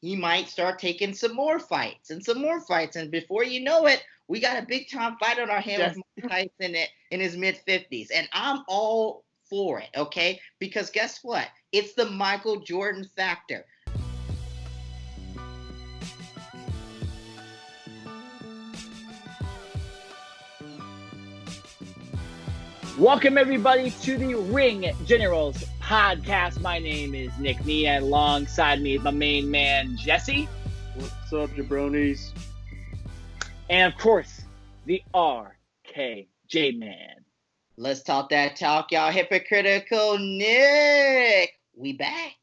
he might start taking some more fights. And before you know it, we got a big time fight on our hands with Mike Tyson in his mid-50s. And I'm all for it, okay? Because guess what? It's the Michael Jordan factor. Welcome, everybody, to the Ring Generals podcast. My name is Nick Nenad. Alongside me is my main man, Jesse. What's up, jabronis? And, of course, the RKJMAN. Let's talk that talk, y'all. Hypocritical Nick. We back.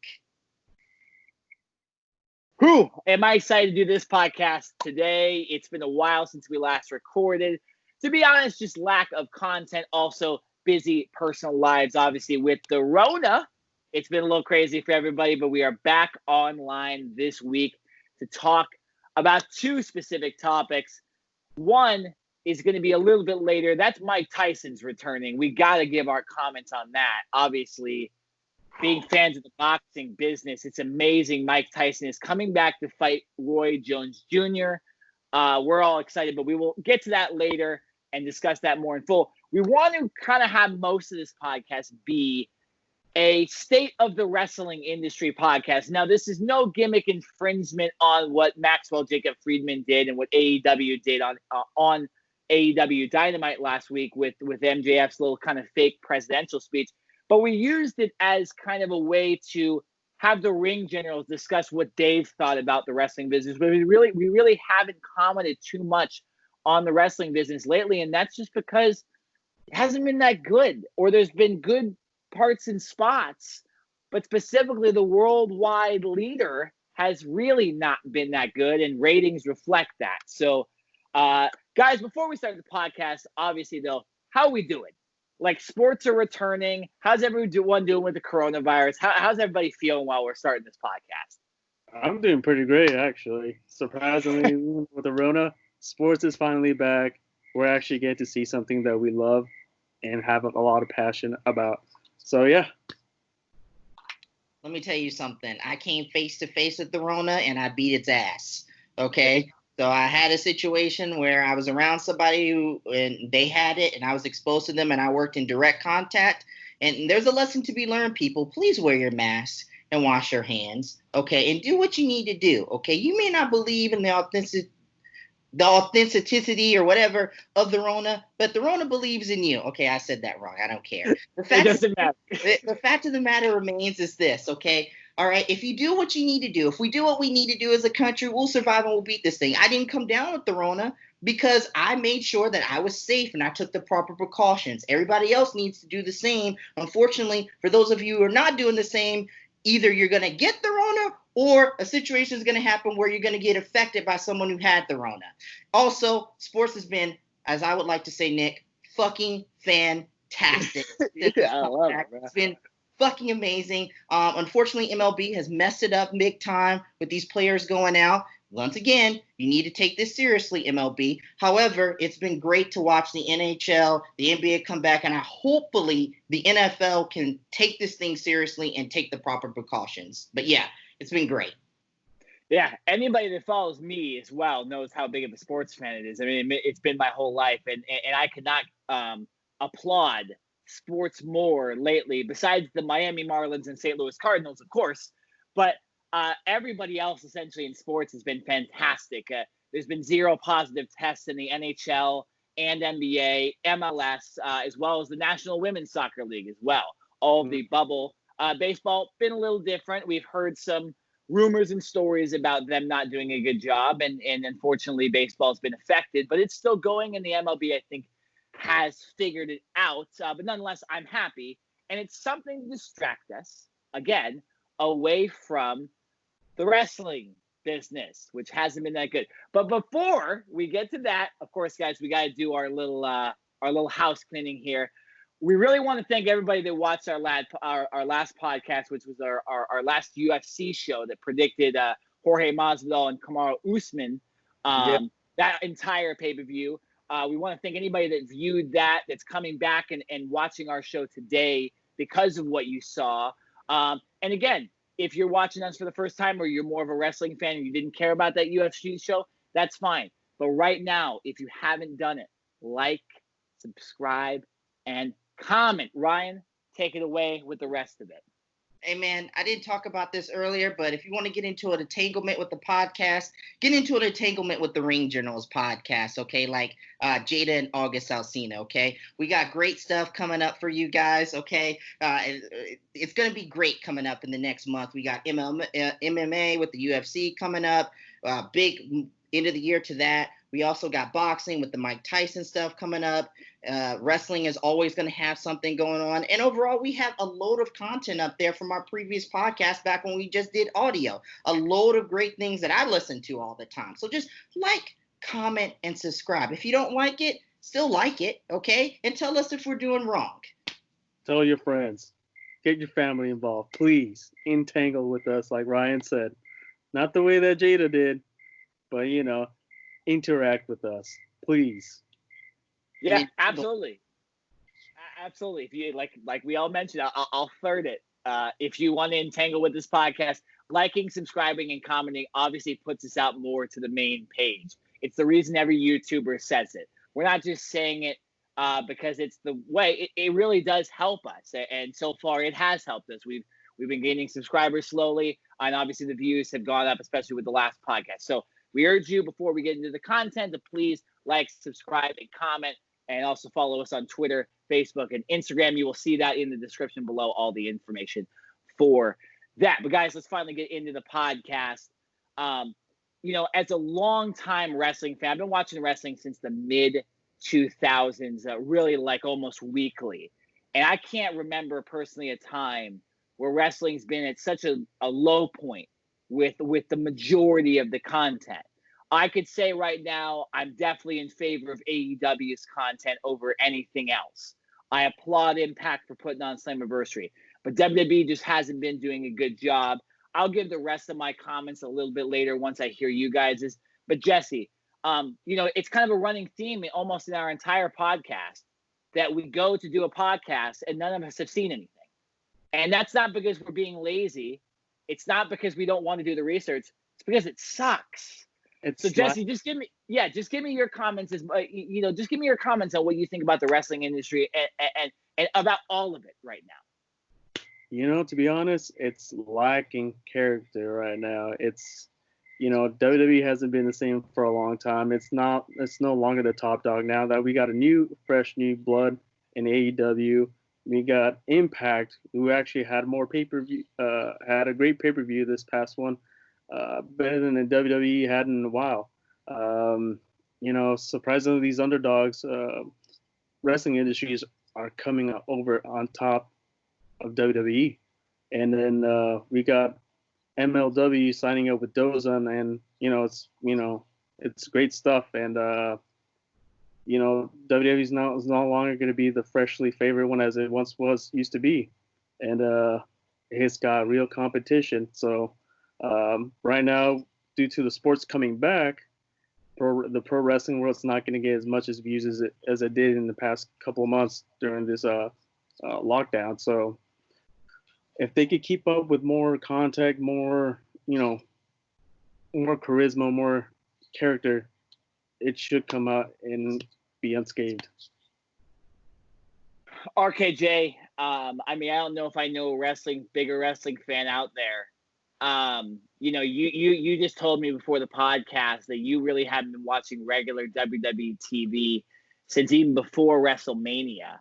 Whew, am I excited to do this podcast today? It's been a while since we last recorded. To be honest, just lack of content. Also, busy personal lives, obviously, with the Rona. It's been a little crazy for everybody, but we are back online this week to talk about two specific topics. One is going to be a little bit later. That's Mike Tyson's returning. We got to give our comments on that. Obviously, being fans of the boxing business, it's amazing Mike Tyson is coming back to fight Roy Jones Jr. We're all excited, but we will get to that later and discuss that more in full. We want to kind of have most of this podcast be a state of the wrestling industry podcast. Now, this is no gimmick infringement on what Maxwell Jacob Friedman did and what AEW did on AEW Dynamite last week with MJF's little kind of fake presidential speech. But we used it as kind of a way to have the Ring Generals discuss what they've thought about the wrestling business. But we really haven't commented too much on the wrestling business lately, and that's just because it hasn't been that good, or there's been good parts and spots, but specifically the worldwide leader has really not been that good, and ratings reflect that. So, guys, before we start the podcast, obviously, though, how are we doing? Like, sports are returning. How's everyone doing with the coronavirus? How's everybody feeling while we're starting this podcast? I'm doing pretty great, actually. Surprisingly, with the Rona, sports is finally back. We're actually getting to see something that we love and have a lot of passion about. So, yeah. Let me tell you something. I came face to face with the Rona, and I beat its ass, okay? So I had a situation where I was around somebody and they had it, and I was exposed to them, and I worked in direct contact. And there's a lesson to be learned, people. Please wear your mask and wash your hands, okay? And do what you need to do, okay? You may not believe in the authenticity or whatever of the Rona, but the Rona believes in you. Okay, I said that wrong. I don't care. It doesn't matter. The fact of the matter remains is this, okay? All right, if you do what you need to do, if we do what we need to do as a country, we'll survive and we'll beat this thing. I didn't come down with the Rona because I made sure that I was safe and I took the proper precautions. Everybody else needs to do the same. Unfortunately, for those of you who are not doing the same, either you're going to get the Rona or a situation is going to happen where you're going to get affected by someone who had the Rona. Also, sports has been, as I would like to say, Nick, fucking fantastic. Yeah, I love it, bro. It's been fucking amazing. Unfortunately, MLB has messed it up big time with these players going out. Once again, you need to take this seriously, MLB. However, it's been great to watch the NHL, the NBA come back, and hopefully the NFL can take this thing seriously and take the proper precautions. But yeah, it's been great. Yeah, anybody that follows me as well knows how big of a sports fan it is. I mean, it's been my whole life, and I could not applaud sports more lately, besides the Miami Marlins and St. Louis Cardinals, of course. But everybody else essentially in sports has been fantastic. There's been 0 positive tests in the NHL and NBA, MLS, as well as the National Women's Soccer League as well. All of the bubble. Baseball, been a little different. We've heard some rumors and stories about them not doing a good job, and unfortunately baseball's been affected, but it's still going, and the MLB, I think, has figured it out. But nonetheless, I'm happy, and it's something to distract us, again, away from the wrestling business, which hasn't been that good. But before we get to that, of course, guys, we got to do our little house cleaning here. We really want to thank everybody that watched our last podcast, which was our last UFC show that predicted Jorge Masvidal and Kamaru Usman, that entire pay-per-view. We want to thank anybody that viewed that, that's coming back and watching our show today because of what you saw. And again, if you're watching us for the first time or you're more of a wrestling fan and you didn't care about that UFC show, that's fine. But right now, if you haven't done it, like, subscribe, and comment. Ryan, take it away with the rest of it. Hey, man, I didn't talk about this earlier, but if you want to get into an entanglement with the podcast, get into an entanglement with the Ring Journals podcast, okay? Like Jada and August Alsina, okay? We got great stuff coming up for you guys, okay? It's going to be great coming up in the next month. We got MMA with the UFC coming up, big end of the year to that. We also got boxing with the Mike Tyson stuff coming up. Wrestling is always going to have something going on. And overall, we have a load of content up there from our previous podcast back when we just did audio. A load of great things that I listen to all the time. So just like, comment, and subscribe. If you don't like it, still like it, okay? And tell us if we're doing wrong. Tell your friends. Get your family involved. Please entangle with us, like Ryan said. Not the way that Jada did, but, you know, interact with us, please. Yeah, absolutely. Absolutely. If you like we all mentioned, I'll third it. If you want to entangle with this podcast, liking, subscribing, and commenting obviously puts us out more to the main page. It's the reason every YouTuber says it. We're not just saying it because it's the way. It really does help us, and so far it has helped us. We've been gaining subscribers slowly, and obviously the views have gone up, especially with the last podcast. So we urge you, before we get into the content, to please like, subscribe, and comment, and also follow us on Twitter, Facebook, and Instagram. You will see that in the description below, all the information for that. But guys, let's finally get into the podcast. You know, as a longtime wrestling fan, I've been watching wrestling since the mid-2000s, really like almost weekly. And I can't remember personally a time where wrestling's been at such a low point with the majority of the content. I could say right now I'm definitely in favor of AEW's content over anything else. I applaud Impact for putting on Slammiversary, but WWE just hasn't been doing a good job. I'll give the rest of my comments a little bit later once I hear you guys'. But Jesse, you know, it's kind of a running theme almost in our entire podcast that we go to do a podcast and none of us have seen anything. And that's not because we're being lazy. It's not because we don't want to do the research. It's because it sucks. So Jesse, just give me your comments. Just give me your comments on what you think about the wrestling industry and about all of it right now. You know, to be honest, it's lacking character right now. It's, you know, WWE hasn't been the same for a long time. It's no longer the top dog now that we got fresh new blood in AEW. We got Impact, who actually had more pay-per-view, had a great pay-per-view this past one, better than the WWE had in a while. You know, surprisingly, these underdogs, wrestling industries are coming over on top of WWE. And then we got MLW signing up with Dozan, and it's great stuff. And WWE is no longer going to be the freshly favorite one as it once used to be, and it's got real competition. So right now, due to the sports coming back, the pro wrestling world's not going to get as much as views as it did in the past couple of months during this lockdown. So if they could keep up with more contact, more charisma, more character, it should come out and be unscathed. RKJ, I mean, I don't know if I know a bigger wrestling fan out there. You just told me before the podcast that you really haven't been watching regular WWE TV since even before WrestleMania.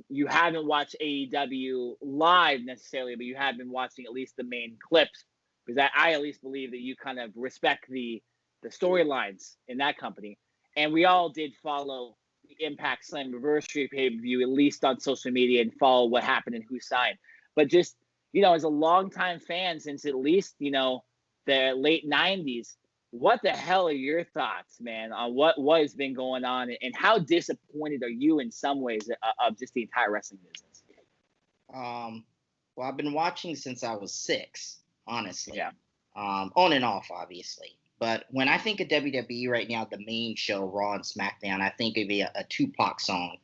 You haven't watched AEW live necessarily, but you have been watching at least the main clips, because I at least believe that you kind of respect the storylines in that company. And we all did follow the Impact Slammiversary pay-per-view, at least on social media, and follow what happened and who signed. But just, as a longtime fan since at least, the late 90s, what the hell are your thoughts, man, on what has been going on, and how disappointed are you in some ways of just the entire wrestling business? Well, I've been watching since I was 6, honestly. Yeah. On and off, obviously. But when I think of WWE right now, the main show, Raw and SmackDown, I think of a Tupac song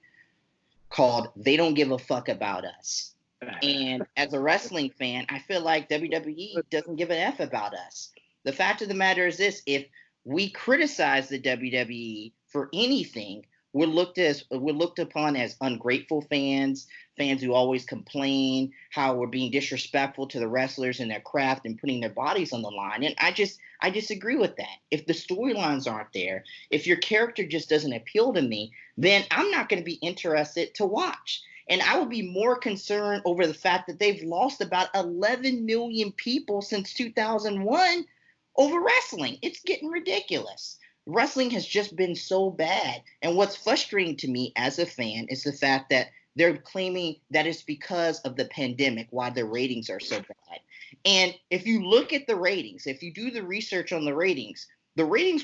called "They Don't Give a Fuck About Us." And as a wrestling fan, I feel like WWE doesn't give an F about us. The fact of the matter is this: if we criticize the WWE for anything, we're looked upon as ungrateful fans, fans who always complain how we're being disrespectful to the wrestlers and their craft and putting their bodies on the line. And I disagree with that. If the storylines aren't there, if your character just doesn't appeal to me, then I'm not going to be interested to watch. And I would be more concerned over the fact that they've lost about 11 million people since 2001 over wrestling. It's getting ridiculous. Wrestling has just been so bad. And what's frustrating to me as a fan is the fact that they're claiming that it's because of the pandemic why the ratings are so bad. And if you look at the ratings, if you do the research on the ratings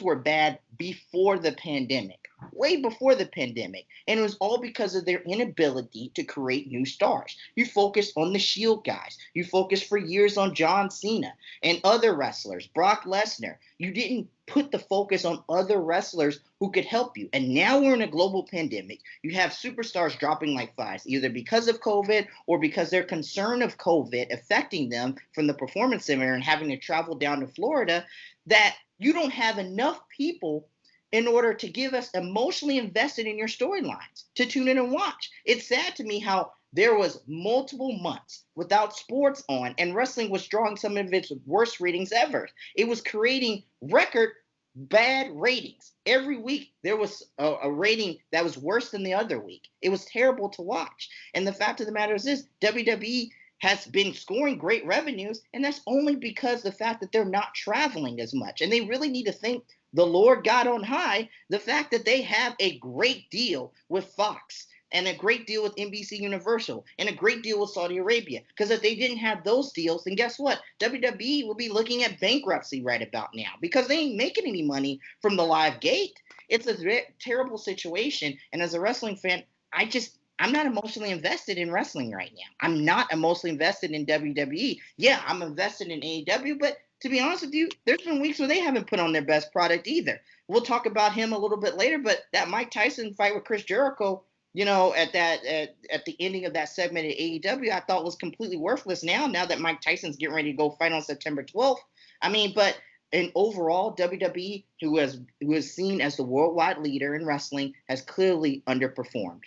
were bad before the pandemic, way before the pandemic. And it was all because of their inability to create new stars. You focused on the Shield guys. You focused for years on John Cena and other wrestlers, Brock Lesnar. You didn't put the focus on other wrestlers who could help you. And now we're in a global pandemic. You have superstars dropping like flies, either because of COVID or because they're concerned of COVID affecting them from the performance center and having to travel down to Florida, that you don't have enough people in order to give us emotionally invested in your storylines to tune in and watch. It's sad to me how there was multiple months without sports on and wrestling was drawing some of its worst ratings ever. It was creating record bad ratings. Every week there was a rating that was worse than the other week. It was terrible to watch. And the fact of the matter is this: WWE has been scoring great revenues, and that's only because the fact that they're not traveling as much. And they really need to thank the Lord God on high, the fact that they have a great deal with Fox and a great deal with NBC Universal and a great deal with Saudi Arabia. Because if they didn't have those deals, then guess what? WWE will be looking at bankruptcy right about now because they ain't making any money from the live gate. It's a terrible situation. And as a wrestling fan, I'm not emotionally invested in wrestling right now. I'm not emotionally invested in WWE. Yeah, I'm invested in AEW, but to be honest with you, there's been weeks where they haven't put on their best product either. We'll talk about him a little bit later, but that Mike Tyson fight with Chris Jericho, at the ending of that segment at AEW, I thought was completely worthless now that Mike Tyson's getting ready to go fight on September 12th. And overall, WWE, who is seen as the worldwide leader in wrestling, has clearly underperformed.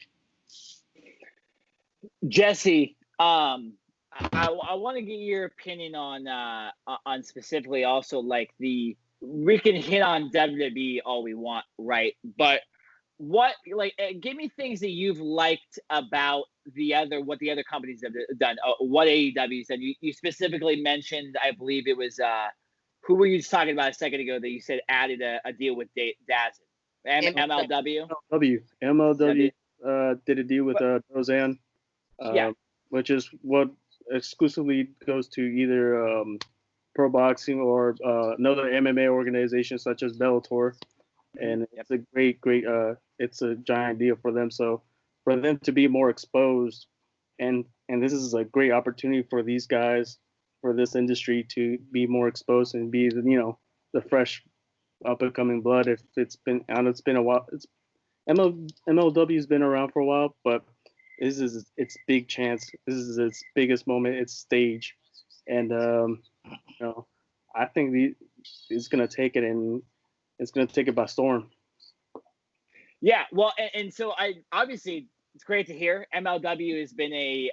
Jesse, I want to get your opinion on specifically also like we can hit on WWE all we want, right? But give me things that you've liked about what the other companies have done, what AEW said. You specifically mentioned, I believe it was who were you just talking about a second ago that you said added a deal with DAZN? MLW. MLW did a deal with Roseanne. Which is what exclusively goes to either pro boxing or another MMA organization such as Bellator, and it's a great, it's a giant deal for them. So for them to be more exposed, and this is a great opportunity for these guys, for this industry to be more exposed and be the fresh up and coming blood. If it's been a while, MLW's been around for a while, but this is its big chance. This is its biggest moment, its stage, and I think it's gonna take it, and it's gonna take it by storm. Yeah, well, and so obviously it's great to hear. MLW has been a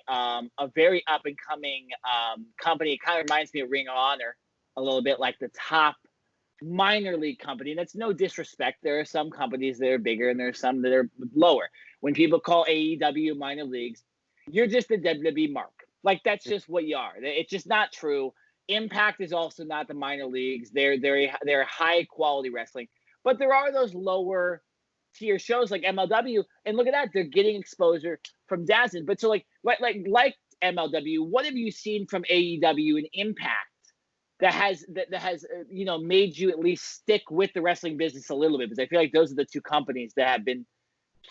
very up and coming company. It kind of reminds me of Ring of Honor a little bit, like the top minor league company. And that's no disrespect. There are some companies that are bigger and there are some that are lower. When people call AEW minor leagues, you're just a WWE mark. Like, that's just what you are. It's just not true. Impact is also not the minor leagues. They're high quality wrestling. But there are those lower tier shows like MLW, and look at that, they're getting exposure from DAZN. But so like MLW, what have you seen from AEW and Impact that has made you at least stick with the wrestling business a little bit? Because I feel like those are the two companies that have been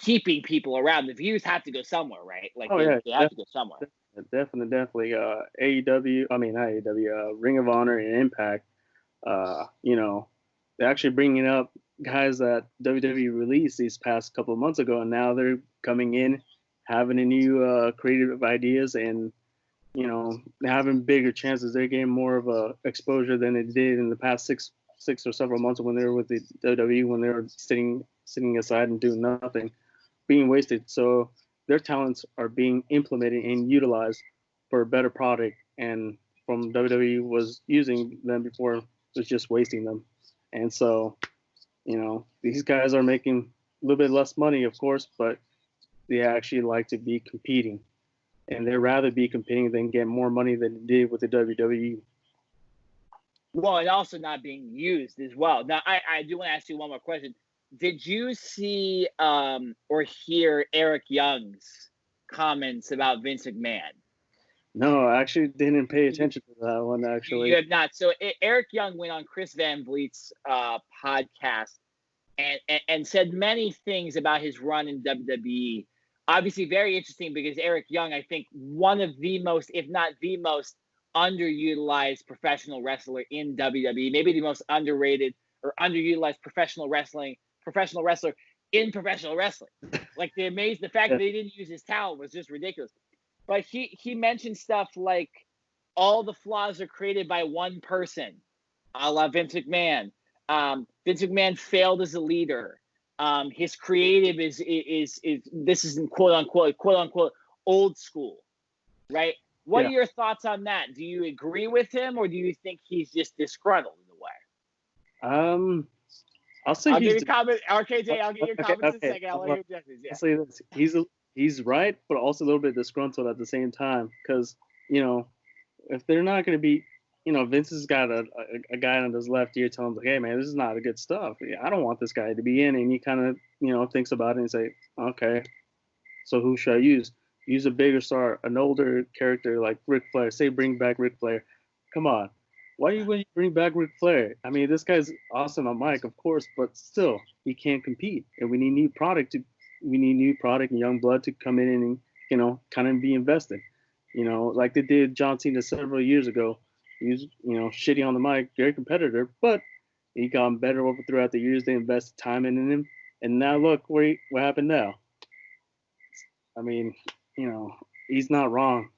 keeping people around. The views have to go somewhere, right? Like they have to go somewhere. Definitely. AEW, not AEW, Ring of Honor and Impact, they're actually bringing up guys that WWE released these past couple of months ago, and now they're coming in, having a new creative ideas, and having bigger chances. They're getting more of a exposure than they did in the past six or several months when they were with the WWE, when they were sitting aside and doing nothing, being wasted. So their talents are being implemented and utilized for a better product, and from WWE was using them before, was just wasting them. And so, these guys are making a little bit less money, of course, but they actually like to be competing, and they'd rather be competing than get more money than they did with the WWE. Well, and also not being used as well. Now, I do want to ask you one more question. Did you see or hear Eric Young's comments about Vince McMahon? No, I actually didn't pay attention to that one, actually. You have not. So Eric Young went on Chris Van Vliet's podcast and said many things about his run in WWE. Obviously, very interesting because Eric Young, I think, one of the most, if not the most, underutilized professional wrestler in WWE. Maybe the most underrated or underutilized professional wrestler in professional wrestling. Like the fact that they didn't use his talent was just ridiculous. But he mentioned stuff like all the flaws are created by one person, a la Vince McMahon. Vince McMahon failed as a leader. His creative is this is in quote unquote old school, right? What are your thoughts on that? Do you agree with him, or do you think he's just disgruntled in a way? I'll say I'll give you comment, RKJ. I'll give you comments in a second. I'll let you Jeffries. Yeah. I'll say this: he's right, but also a little bit disgruntled at the same time. Because if they're not going to be, Vince has got a guy on his left ear telling him, like, "Hey man, this is not a good stuff. I don't want this guy to be in." And he kind of thinks about it and say, "Okay, so who should I use? Use a bigger star, an older character like Ric Flair. Say bring back Ric Flair. Come on." Why do you bring back Ric Flair? I mean, this guy's awesome on mic, of course, but still, he can't compete. And we need new product and young blood to come in and, kind of be invested. Like they did John Cena several years ago. He was, shitty on the mic, very competitor, but he got better throughout the years. They invested time in him. And now look what happened now. I mean, he's not wrong.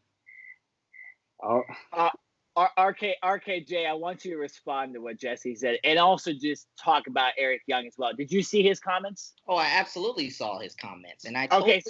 RKJ, I want you to respond to what Jesse said, and also just talk about Eric Young as well. Did you see his comments? Oh, I absolutely saw his comments, and I agree.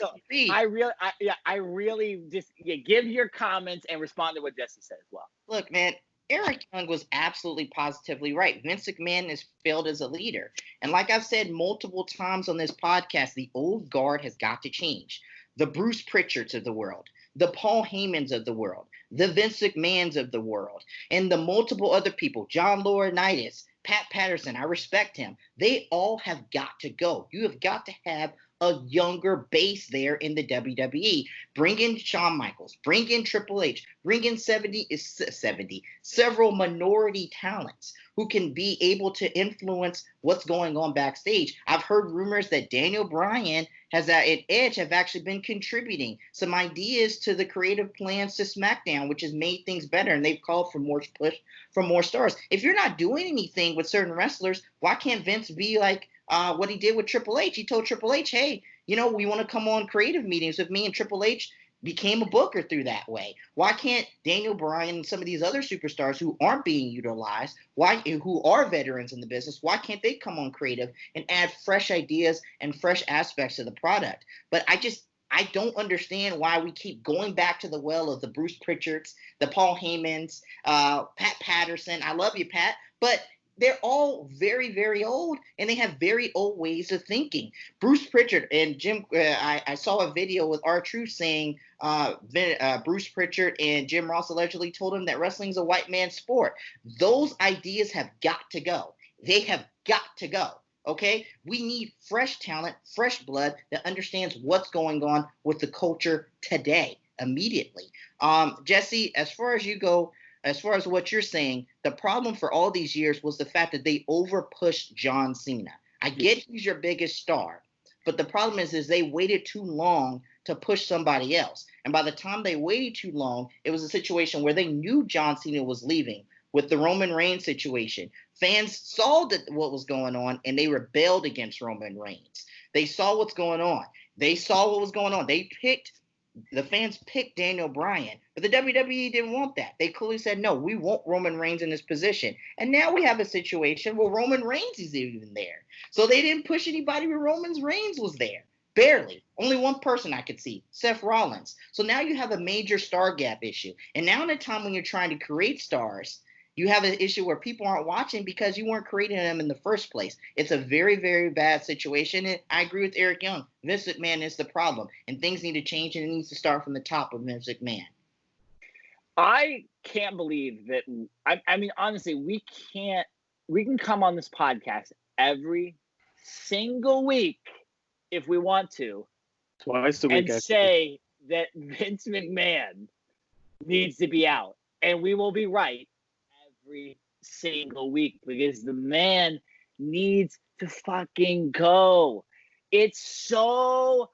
I really just give your comments and respond to what Jesse said as well. Look, man, Eric Young was absolutely positively right. Vince McMahon has failed as a leader, and like I've said multiple times on this podcast, the old guard has got to change. The Bruce Pritchards of the world, the Paul Heymans of the world, the Vince McMahons of the world, and the multiple other people, John Laurinaitis, Pat Patterson, I respect him. They all have got to go. You have got to have a younger base there in the WWE. Bring in Shawn Michaels, bring in Triple H, bring in several minority talents who can be able to influence what's going on backstage. I've heard rumors that Daniel Bryan and Edge have actually been contributing some ideas to the creative plans to SmackDown, which has made things better, and they've called for more push for more stars. If you're not doing anything with certain wrestlers, why can't Vince be like what he did with Triple H? He told Triple H, hey, we want to come on creative meetings with me, and Triple H became a booker through that way. Why can't Daniel Bryan and some of these other superstars who aren't being utilized, who are veterans in the business, why can't they come on creative and add fresh ideas and fresh aspects to the product? But I don't understand why we keep going back to the well of the Bruce Pritchards, the Paul Heymans, Pat Patterson. I love you, Pat, but they're all very, very old, and they have very old ways of thinking. Bruce Pritchard and Jim, I saw a video with R-Truth saying Bruce Pritchard and Jim Ross allegedly told him that wrestling is a white man's sport. Those ideas have got to go. They have got to go. Okay? We need fresh talent, fresh blood that understands what's going on with the culture today, immediately. Jesse, as far as what you're saying, the problem for all these years was the fact that they overpushed John Cena. I get he's your biggest star, but the problem is they waited too long to push somebody else. And by the time they waited too long, it was a situation where they knew John Cena was leaving. With the Roman Reigns situation, fans saw what was going on, and they rebelled against Roman Reigns. They saw what's going on. They saw what was going on. They picked The fans picked Daniel Bryan, but the WWE didn't want that. They clearly said, no, we want Roman Reigns in this position. And now we have a situation where Roman Reigns is even there. So they didn't push anybody where Roman Reigns was there. Barely. Only one person I could see, Seth Rollins. So now you have a major star gap issue. And now in a time when you're trying to create stars, you have an issue where people aren't watching because you weren't creating them in the first place. It's a very, very bad situation. And I agree with Eric Young. Vince McMahon is the problem. And things need to change, and it needs to start from the top of Vince McMahon. I can't believe that. I mean, honestly, we can come on this podcast every single week if we want to. Twice a week. And say that Vince McMahon needs to be out. And we will be right every single week because the man needs to fucking go. It's so old.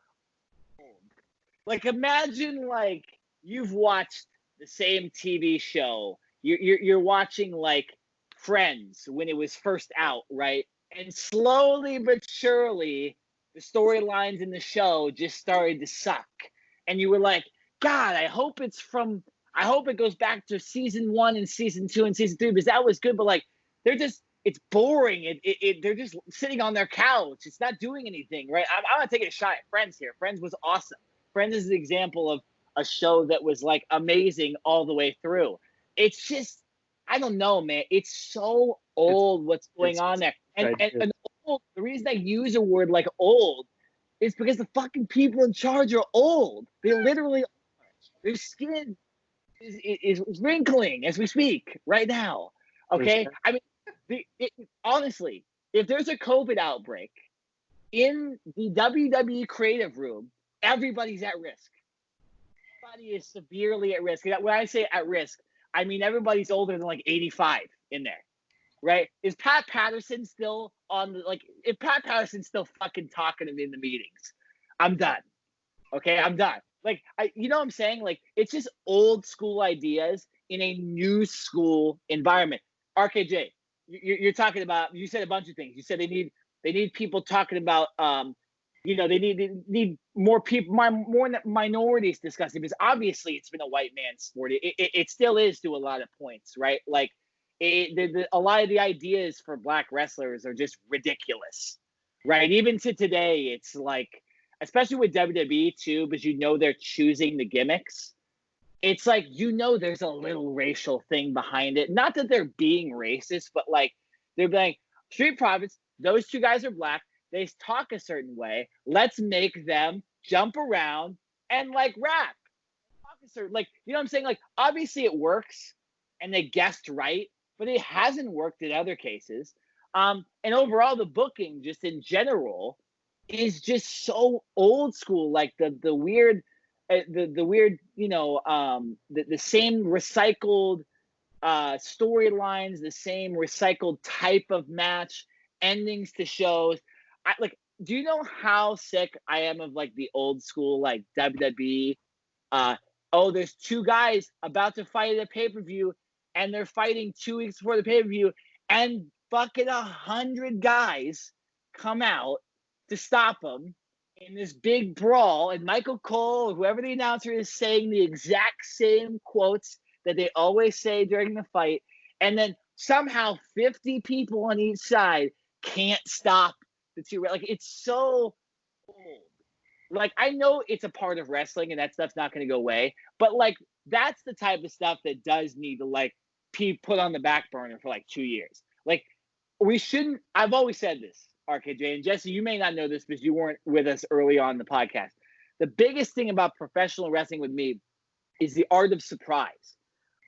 Like, imagine, like, you've watched the same TV show. You're watching, like, Friends when it was first out, right? And slowly but surely, the storylines in the show just started to suck. And you were like, God, I hope it goes back to season 1 and season 2 and season 3 because that was good. But like, it's boring. They're just sitting on their couch. It's not doing anything, right? I'm not taking a shot at Friends here. Friends was awesome. Friends is an example of a show that was like amazing all the way through. It's just, I don't know, man. It's so old what's going on there. And old, the reason I use a word like old is because the fucking people in charge are old. They literally are. Their skin is wrinkling as we speak right now. Okay? I mean, honestly, if there's a COVID outbreak in the WWE creative room, everybody's at risk. Everybody is severely at risk. When I say at risk, I mean everybody's older than like 85 in there, right? Is Pat Patterson still on the, like, if Pat Patterson's still fucking talking to me in the meetings, I'm done. Okay, I'm done. Like, you know what I'm saying? Like, it's just old school ideas in a new school environment. RKJ, you're talking about, you said a bunch of things. You said they need people talking about, they need more people, more minorities discussing, because obviously it's been a white man's sport. It still is to a lot of points, right? Like, a lot of the ideas for black wrestlers are just ridiculous, right? Even to today, it's like, especially with WWE too, because they're choosing the gimmicks. It's like, there's a little racial thing behind it. Not that they're being racist, but like, they're like, Street Profits, those two guys are black. They talk a certain way. Let's make them jump around and like rap. Talk a certain, like, you know what I'm saying? Like, obviously it works and they guessed right, but it hasn't worked in other cases. And overall, the booking just in general is just so old school. Like the weird, the same recycled storylines, the same recycled type of match, endings to shows. Do you know how sick I am of like the old school, like WWE? There's two guys about to fight at a pay-per-view and they're fighting 2 weeks before the pay-per-view and fucking 100 guys come out to stop them in this big brawl, and Michael Cole, or whoever the announcer is, saying the exact same quotes that they always say during the fight, and then somehow 50 people on each side can't stop the two. Like, it's so old. Like, I know it's a part of wrestling and that stuff's not going to go away, but like, that's the type of stuff that does need to like be put on the back burner for like 2 years. Like, we shouldn't, I've always said this, RKJ, and Jesse, you may not know this because you weren't with us early on in the podcast. The biggest thing about professional wrestling with me is the art of surprise.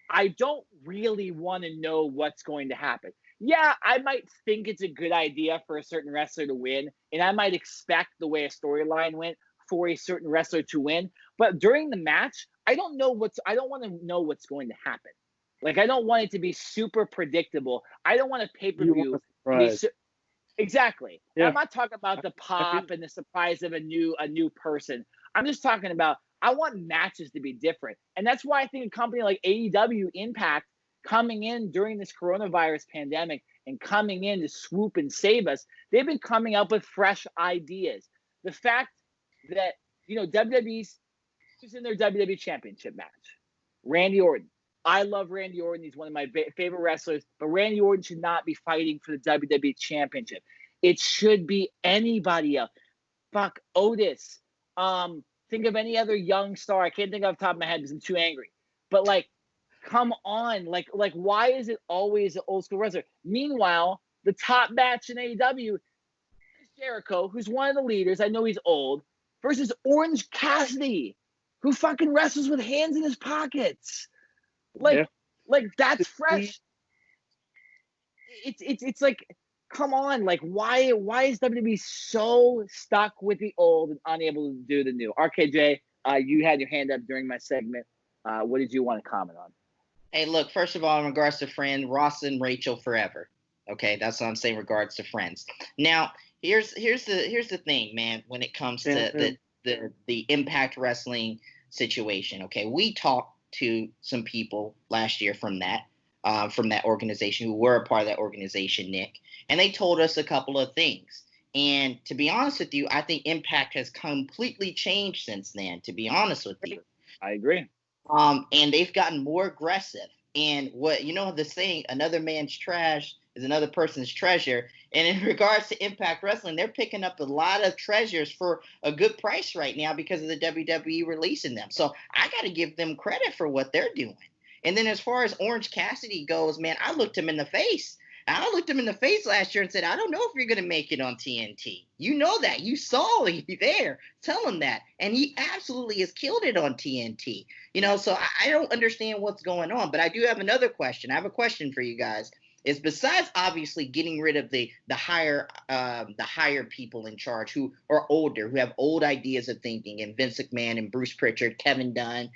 I don't really want to know what's going to happen. Yeah, I might think it's a good idea for a certain wrestler to win, and I might expect the way a storyline went for a certain wrestler to win. But during the match, I don't want to know what's going to happen. Like, I don't want it to be super predictable. I don't want a pay-per-view to be exactly. Yeah. I'm not talking about the pop and the surprise of a new person. I'm just talking about, I want matches to be different. And that's why I think a company like AEW Impact coming in during this coronavirus pandemic and coming in to swoop and save us, they've been coming up with fresh ideas. The fact that, WWE's who's in their WWE Championship match? Randy Orton. I love Randy Orton. He's one of my favorite wrestlers. But Randy Orton should not be fighting for the WWE Championship. It should be anybody else. Fuck Otis. Think of any other young star. I can't think off the top of my head because I'm too angry. But like, come on. Like why is it always an old school wrestler? Meanwhile, the top match in AEW is Jericho, who's one of the leaders. I know he's old, versus Orange Cassidy, who fucking wrestles with hands in his pockets. Like that's fresh. It's like, come on, like why is WWE so stuck with the old and unable to do the new? RKJ, you had your hand up during my segment. What did you want to comment on? Hey, look, first of all, in regards to Friend, Ross and Rachel forever. Okay, that's what I'm saying in regards to Friends. Now, here's the thing, man, when it comes to the Impact Wrestling situation. Okay, we talked to some people last year from that organization who were a part of that organization, Nick, and they told us a couple of things. And to be honest with you, I think Impact has completely changed since then, to be honest with you. I agree. And they've gotten more aggressive. And the saying, another man's trash is another person's treasure. And in regards to Impact Wrestling, they're picking up a lot of treasures for a good price right now because of the WWE releasing them. So I got to give them credit for what they're doing. And then as far as Orange Cassidy goes, man, I looked him in the face. I looked him in the face last year and said, I don't know if you're going to make it on TNT. You know that. You saw me there. Tell him that. And he absolutely has killed it on TNT. So I don't understand what's going on. But I do have another question. I have a question for you guys. Is besides obviously getting rid of the higher people in charge who are older, who have old ideas of thinking, and Vince McMahon and Bruce Pritchard, Kevin Dunn,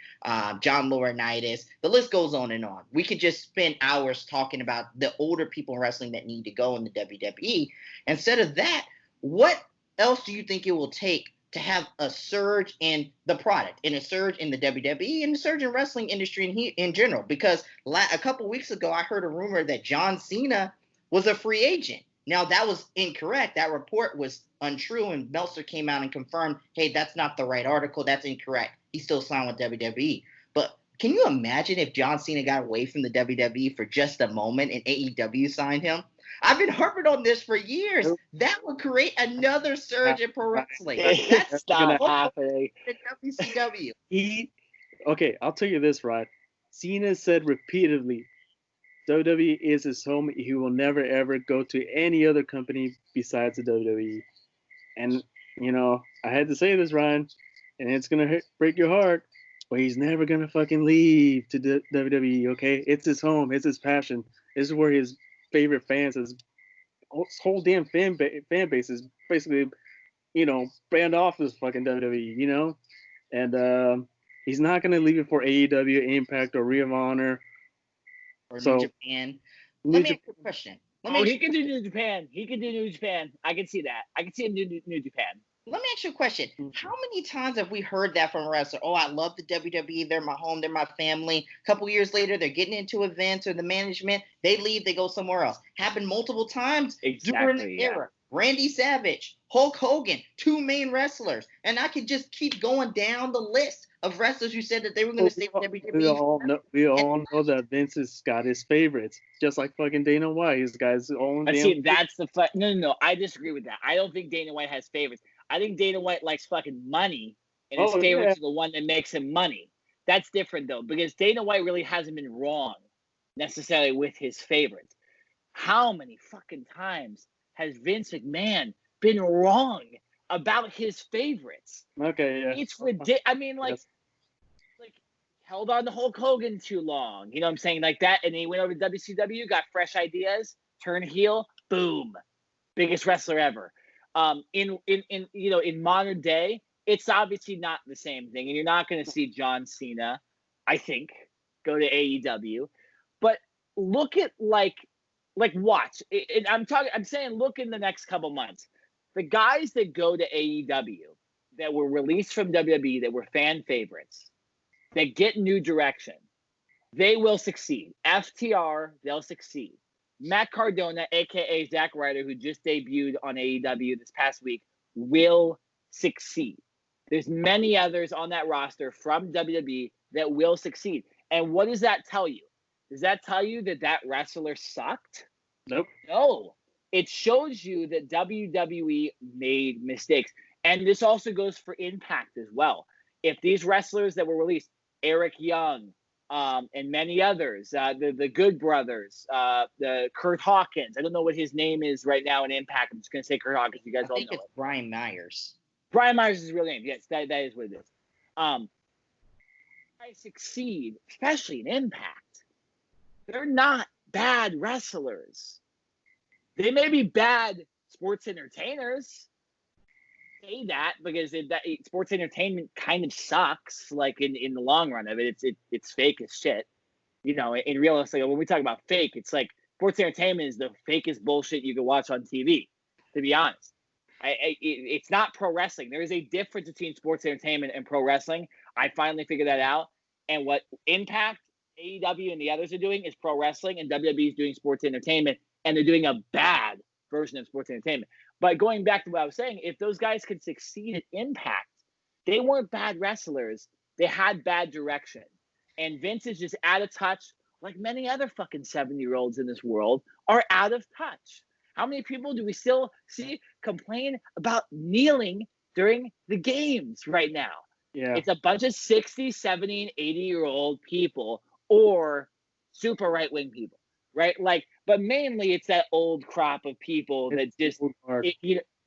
John Laurinaitis, the list goes on and on. We could just spend hours talking about the older people in wrestling that need to go in the WWE. Instead of that, what else do you think it will take to have a surge in the product, and a surge in the WWE, and a surge in wrestling industry in general? Because a couple weeks ago, I heard a rumor that John Cena was a free agent. Now, that was incorrect. That report was untrue, and Meltzer came out and confirmed, hey, that's not the right article. That's incorrect. He's still signed with WWE. But can you imagine if John Cena got away from the WWE for just a moment and AEW signed him? I've been harping on this for years. That would create another surge in pro wrestling. That's not happening. WCW. Okay, I'll tell you this, Rod. Cena said repeatedly, WWE is his home. He will never, ever go to any other company besides the WWE. And, I had to say this, Ryan, and it's going to break your heart, but he's never going to fucking leave to the WWE, okay? It's his home. It's his passion. This is where his favorite fans, his whole damn fan base is basically, banned off this fucking WWE, and he's not gonna leave it for AEW, Impact, or Ring of Honor, or New Japan. Let me ask you a question. He can do New Japan. He can do New Japan. I can see that. I can see him do New Japan. Let me ask you a question. How many times have we heard that from a wrestler? Oh, I love the WWE. They're my home. They're my family. A couple years later, they're getting into events or the management. They leave. They go somewhere else. Happened multiple times during the era. Randy Savage, Hulk Hogan, two main wrestlers. And I could just keep going down the list of wrestlers who said that they were going to stay with WWE. We all know that Vince has got his favorites, just like fucking Dana White. He's got his own. That's the no. I disagree with that. I don't think Dana White has favorites. I think Dana White likes fucking money, and his favorites are the one that makes him money. That's different, though, because Dana White really hasn't been wrong necessarily with his favorites. How many fucking times has Vince McMahon been wrong about his favorites? Okay, yeah. It's ridiculous. I mean, like held on to Hulk Hogan too long. You know what I'm saying? Like that, and then he went over to WCW, got fresh ideas, turned heel, boom, biggest wrestler ever. In modern day, it's obviously not the same thing, and you're not going to see John Cena, I think, go to AEW. But look at watch. I'm saying look in the next couple months. The guys that go to AEW that were released from WWE that were fan favorites, that get new direction, they will succeed. FTR, they'll succeed. Matt Cardona, a.k.a. Zack Ryder, who just debuted on AEW this past week, will succeed. There's many others on that roster from WWE that will succeed. And what does that tell you? Does that tell you that that wrestler sucked? Nope. No. It shows you that WWE made mistakes. And this also goes for Impact as well. If these wrestlers that were released, Eric Young, and many others, the Good Brothers, the Kurt Hawkins. I don't know what his name is right now in Impact. I'm just going to say Kurt Hawkins. You guys all know it's it. Brian Myers. Brian Myers is his real name. Yes, that is what it is. I succeed, especially in Impact. They're not bad wrestlers. They may be bad sports entertainers. Say that because sports entertainment kind of sucks. Like in the long run of it, it's fake as shit. You know, in realistic, when we talk about fake, it's like sports entertainment is the fakest bullshit you can watch on TV. To be honest, it's not pro wrestling. There is a difference between sports entertainment and pro wrestling. I finally figured that out. And what Impact, AEW, and the others are doing is pro wrestling, and WWE is doing sports entertainment, and they're doing a bad version of sports entertainment. But going back to what I was saying, if those guys could succeed at Impact, they weren't bad wrestlers. They had bad direction. And Vince is just out of touch, like many other fucking 70-year-olds in this world are out of touch. How many people do we still see complain about kneeling during the games right now? Yeah. It's a bunch of 60, 70, and 80-year-old people or super right-wing people, right? Like, but mainly it's that old crop of people that just,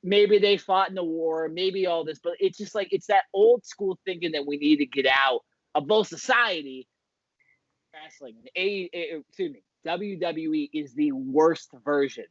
maybe they fought in the war, maybe all this, but it's just like, it's that old school thinking that we need to get out of both society. Wrestling, WWE is the worst version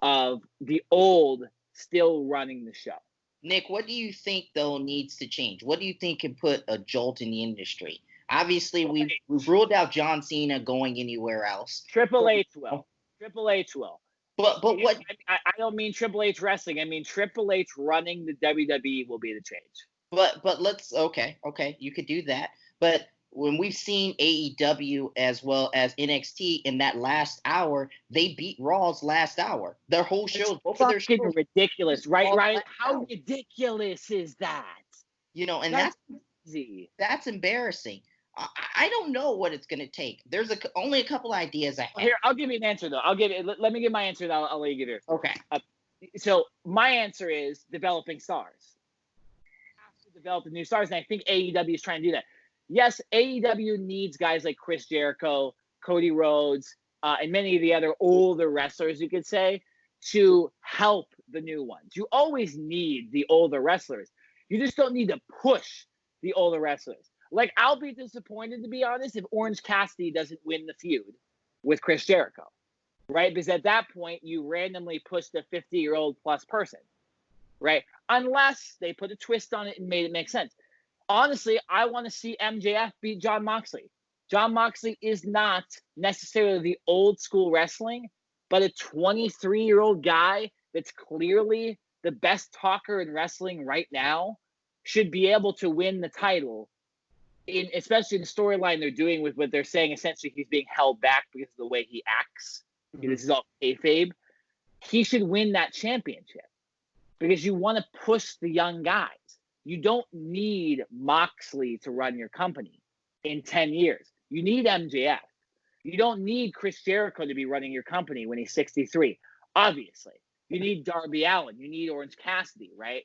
of the old still running the show. Nick, what do you think, though, needs to change? What do you think can put a jolt in the industry? Obviously, we've ruled out John Cena going anywhere else. Triple H will. Triple H will. But what? I don't mean Triple H wrestling. I mean Triple H running the WWE will be the change. But let's okay, you could do that. But when we've seen AEW as well as NXT in that last hour, they beat Raw's last hour. Their whole show, both of their shows, ridiculous, right? Right? How ridiculous is that? You know, and that's easy. That's embarrassing. I don't know what it's going to take. There's only a couple ideas I have. Here, I'll give you an answer, though. Let me give my answer, and I'll let you give yours. Okay. So my answer is developing stars. You have to develop the new stars, and I think AEW is trying to do that. Yes, AEW needs guys like Chris Jericho, Cody Rhodes, and many of the other older wrestlers, you could say, to help the new ones. You always need the older wrestlers. You just don't need to push the older wrestlers. Like, I'll be disappointed, to be honest, if Orange Cassidy doesn't win the feud with Chris Jericho, right? Because at that point, you randomly pushed a 50-year-old plus person, right? Unless they put a twist on it and made it make sense. Honestly, I want to see MJF beat Jon Moxley. Jon Moxley is not necessarily the old school wrestling, but a 23-year-old guy that's clearly the best talker in wrestling right now should be able to win the title. Especially the storyline they're doing with what they're saying, essentially he's being held back because of the way he acts. Mm-hmm. This is all kayfabe. He should win that championship because you want to push the young guys. You don't need Moxley to run your company in 10 years. You need MJF. You don't need Chris Jericho to be running your company when he's 63. Obviously, you need Darby Allin. You need Orange Cassidy, right?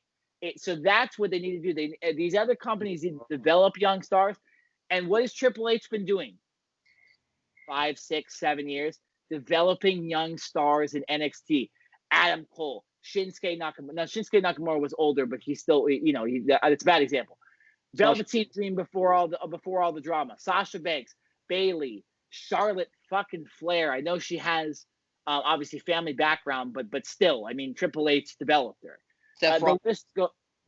So that's what they need to do. These other companies need to develop young stars. And what has Triple H been doing? 5, 6, 7 years? Developing young stars in NXT. Adam Cole, Shinsuke Nakamura. Now, Shinsuke Nakamura was older, but he's still, it's a bad example. Velveteen Dream before all the drama. Sasha Banks, Bayley, Charlotte fucking Flair. I know she has obviously family background, but still, I mean, Triple H developed her.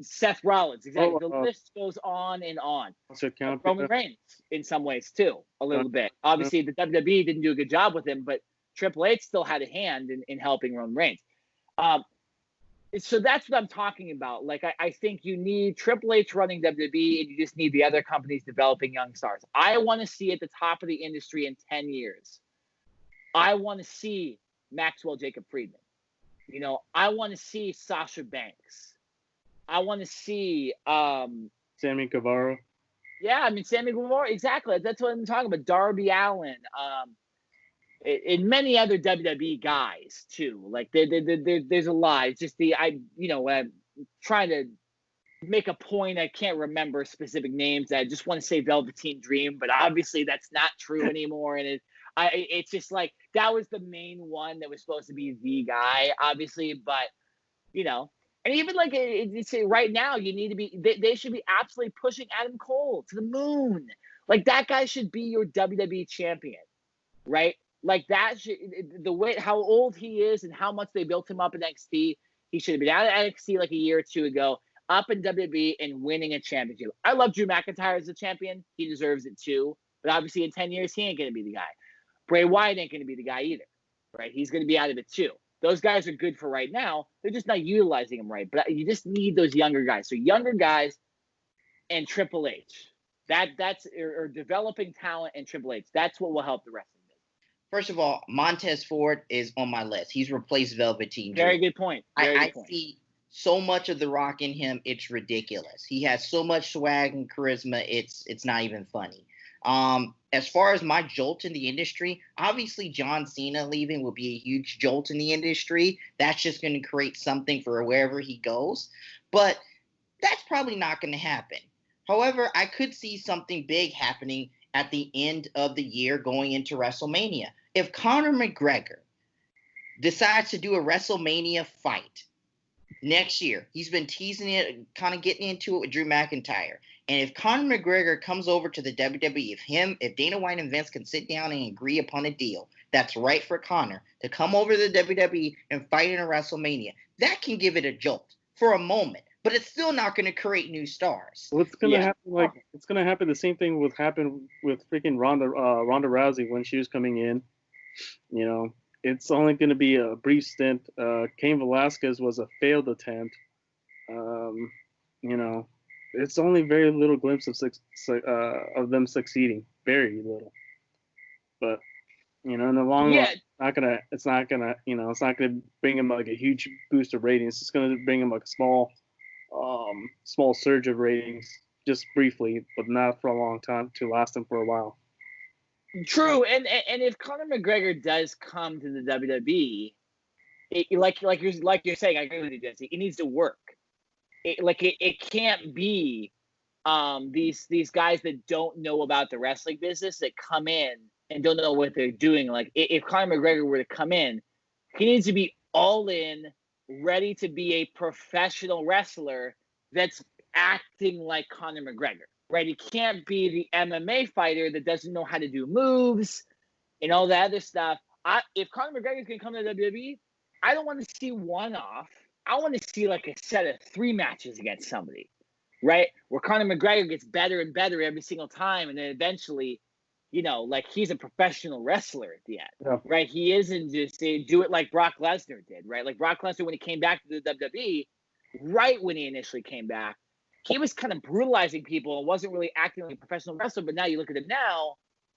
Seth Rollins, exactly. The list goes on and on. Roman Reigns, in some ways, too, a little bit. Obviously, the WWE didn't do a good job with him, but Triple H still had a hand in helping Roman Reigns. So that's what I'm talking about. Like, I think you need Triple H running WWE, and you just need the other companies developing young stars. I want to see at the top of the industry in 10 years. I want to see Maxwell Jacob Friedman. I want to see Sasha Banks. I want to see Sammy Guevara. Yeah, I mean Sammy Guevara, exactly. That's what I'm talking about. Darby Allin, and many other WWE guys too. Like there's a lot. It's just when I'm trying to make a point, I can't remember specific names. I just want to say Velveteen Dream, but obviously that's not true anymore. And it's just like that was the main one that was supposed to be the guy, obviously, but and even like it's right now, you need to be. They should be absolutely pushing Adam Cole to the moon. Like that guy should be your WWE champion, right? Like that should the way how old he is and how much they built him up in NXT. He should have been out of NXT like a year or two ago, up in WWE and winning a championship. I love Drew McIntyre as a champion. He deserves it too. But obviously, in 10 years, he ain't going to be the guy. Bray Wyatt ain't going to be the guy either, right? He's going to be out of it too. Those guys are good for right now. They're just not utilizing them right. But you just need those younger guys. So younger guys and Triple H. That's developing talent and Triple H. That's what will help the wrestling business. First of all, Montez Ford is on my list. He's replaced Velveteen Dream. Very good point. I see so much of The Rock in him. It's ridiculous. He has so much swag and charisma. It's not even funny. As far as my jolt in the industry, obviously John Cena leaving will be a huge jolt in the industry. That's just going to create something for wherever he goes. But that's probably not going to happen. However, I could see something big happening at the end of the year going into WrestleMania. If Conor McGregor decides to do a WrestleMania fight next year, he's been teasing it, kind of getting into it with Drew McIntyre. And if Conor McGregor comes over to the WWE, if Dana White and Vince can sit down and agree upon a deal that's right for Conor to come over to the WWE and fight in a WrestleMania, that can give it a jolt for a moment. But it's still not going to create new stars. Well, it's going to happen it's going to happen. The same thing would happen with freaking Ronda Rousey when she was coming in. It's only going to be a brief stint. Cain Velasquez was a failed attempt. It's only very little glimpse of them succeeding. Very little. But in the long run, it's not gonna bring him like a huge boost of ratings. It's gonna bring him like a small surge of ratings, just briefly, but not for a long time to last him for a while. True, and if Conor McGregor does come to the WWE, like you're saying, I agree with you, Jesse. It needs to work. It can't be these guys that don't know about the wrestling business that come in and don't know what they're doing. Like if Conor McGregor were to come in, he needs to be all in, ready to be a professional wrestler that's acting like Conor McGregor, right? He can't be the MMA fighter that doesn't know how to do moves and all that other stuff. If Conor McGregor is going to come to WWE, I don't want to see one-off. I want to see like a set of 3 matches against somebody, right? Where Conor McGregor gets better and better every single time, and then eventually, like he's a professional wrestler at the end, right? He isn't just do it like Brock Lesnar did, right? Like Brock Lesnar when he came back to the WWE, right when he initially came back, he was kind of brutalizing people and wasn't really acting like a professional wrestler. But now you look at him now,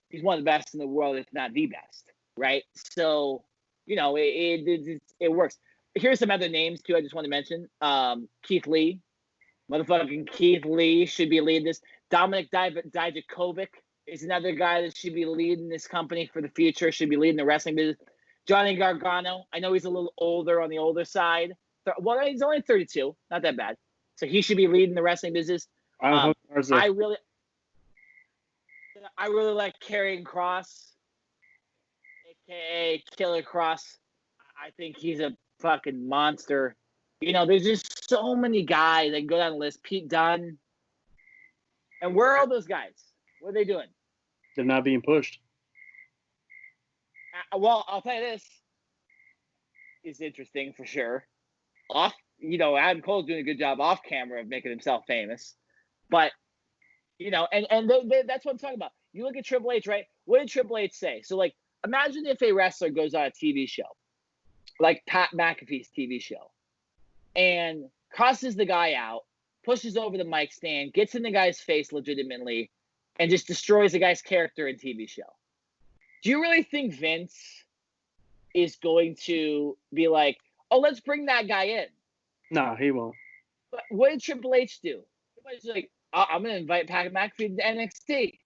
he's one of the best in the world, if not the best, right? So, it works. Here's some other names, too, I just want to mention. Keith Lee. Motherfucking Keith Lee should be leading this. Dominic Dijakovic is another guy that should be leading this company for the future, should be leading the wrestling business. Johnny Gargano. I know he's a little older, on the older side. Well, he's only 32. Not that bad. So he should be leading the wrestling business. I really like Karrion Kross, a.k.a. Killer Kross. I think he's a fucking monster. There's just so many guys that go down the list. Pete Dunne. And where are all those guys? What are they doing? They're not being pushed. Well, I'll tell you this. It's interesting for sure. Adam Cole's doing a good job off camera of making himself famous. But, and that's what I'm talking about. You look at Triple H, right? What did Triple H say? So, like, imagine if a wrestler goes on a TV show, like Pat McAfee's TV show, and crosses the guy out, pushes over the mic stand, gets in the guy's face legitimately, and just destroys the guy's character in TV show. Do you really think Vince is going to be like, oh, let's bring that guy in? No, he won't. But what did Triple H do? Triple H was like, I'm going to invite Pat McAfee to NXT.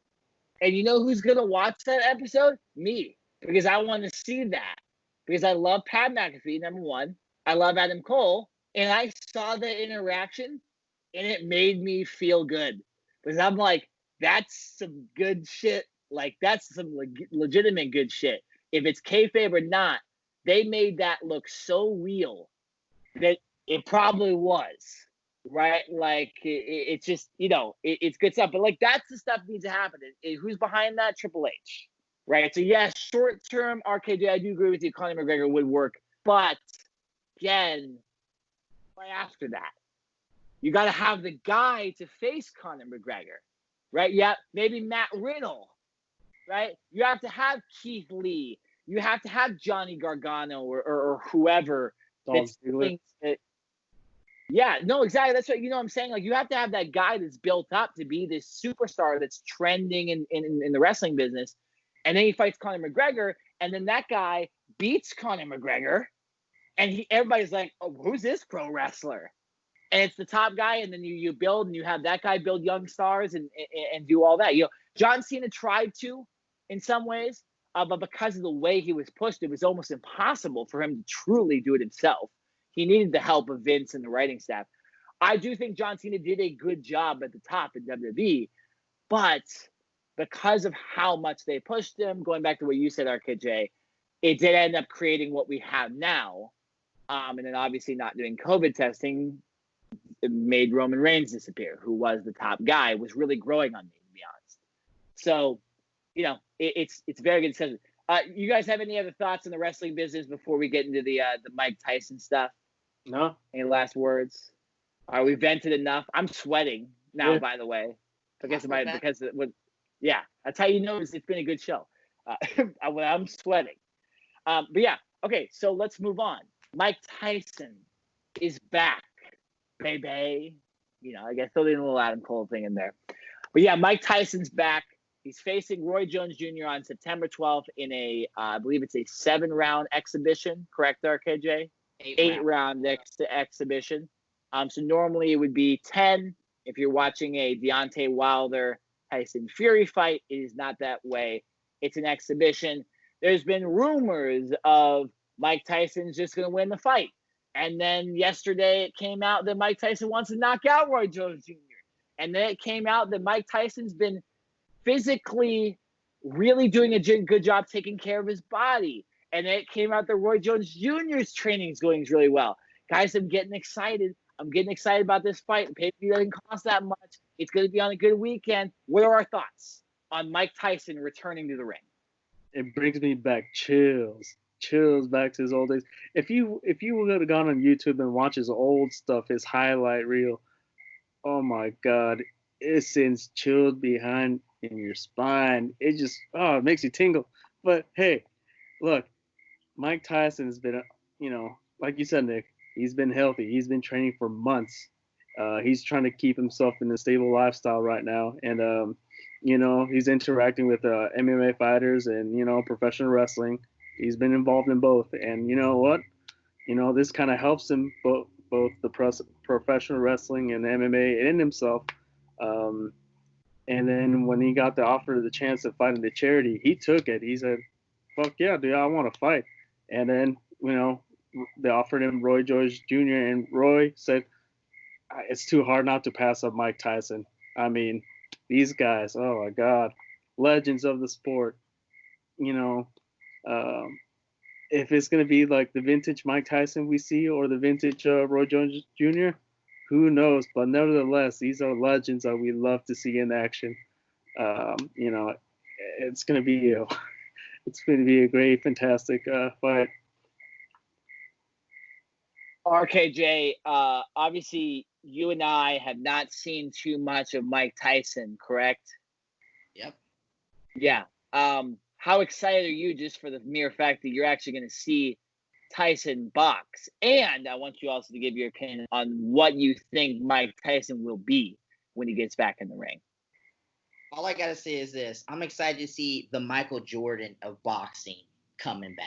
And you know who's going to watch that episode? Me. Because I want to see that. Because I love Pat McAfee, number one. I love Adam Cole. And I saw the interaction, and it made me feel good. Because I'm like, that's some good shit. Like, that's some legitimate good shit. If it's kayfabe or not, they made that look so real that it probably was. Right? Like, it's just, it's good stuff. But, like, that's the stuff that needs to happen. Who's behind that? Triple H. Right? So, yes, short-term, RKJ, I do agree with you. Conor McGregor would work. But, again, right after that, you got to have the guy to face Conor McGregor. Right? Yeah, maybe Matt Riddle. Right? You have to have Keith Lee. You have to have Johnny Gargano or whoever. Yeah, no, exactly. That's what I'm saying. Like, you have to have that guy that's built up to be this superstar that's trending in the wrestling business. And then he fights Conor McGregor, and then that guy beats Conor McGregor, and everybody's like, oh, who's this pro wrestler? And it's the top guy, and then you build, and you have that guy build young stars and do all that. John Cena tried to in some ways, but because of the way he was pushed, it was almost impossible for him to truly do it himself. He needed the help of Vince and the writing staff. I do think John Cena did a good job at the top in WWE, but because of how much they pushed him, going back to what you said, RKJ, it did end up creating what we have now. And then obviously not doing COVID testing, it made Roman Reigns disappear, who was the top guy, was really growing on me, to be honest. So, it's very good discussion. You guys have any other thoughts on the wrestling business before we get into the Mike Tyson stuff? No. Any last words? We vented enough. I'm sweating now, by the way, that's how you know it's been a good show. I'm sweating. But yeah, okay. So let's move on. Mike Tyson is back, baby. I guess throw in a little Adam Cole thing in there. But yeah, Mike Tyson's back. He's facing Roy Jones Jr. on September 12th in I believe it's a 7-round exhibition. Correct, RKJ? 8-round exhibition. So normally it would be 10 if you're watching a Deontay Wilder Tyson Fury fight. It is not that way. It's an exhibition. There's been rumors of Mike Tyson's just going to win the fight. And then yesterday it came out that Mike Tyson wants to knock out Roy Jones Jr. And then it came out that Mike Tyson's been physically really doing a good job taking care of his body. And then it came out that Roy Jones Jr.'s training is going really well. Guys, I'm getting excited. I'm getting excited about this fight. The pay-per-view doesn't cost that much. It's going to be on a good weekend. What are our thoughts on Mike Tyson returning to the ring? It brings me back chills back to his old days. If you would have gone on YouTube and watched his old stuff, his highlight reel, oh my God, it sends chills behind in your spine. It just, it makes you tingle. But hey, look, Mike Tyson has been, like you said, Nick, he's been healthy. He's been training for months. He's trying to keep himself in a stable lifestyle right now. And, he's interacting with MMA fighters and, professional wrestling. He's been involved in both. And you know what? This kind of helps him both the professional wrestling and MMA and himself. And then when he got the offer, the chance of fighting the charity, he took it. He said, fuck yeah, dude, I want to fight. And then, they offered him Roy Jones Jr. And Roy said, it's too hard not to pass up Mike Tyson. I mean, these guys, oh my God, legends of the sport. If it's going to be like the vintage Mike Tyson we see or the vintage Roy Jones Jr., who knows? But nevertheless, these are legends that we love to see in action. It's going to be a great, fantastic fight. RKJ, obviously you and I have not seen too much of Mike Tyson, correct? Yep. Yeah. How excited are you just for the mere fact that you're actually going to see Tyson box? And I want you also to give your opinion on what you think Mike Tyson will be when he gets back in the ring. All I got to say is this. I'm excited to see the Michael Jordan of boxing coming back.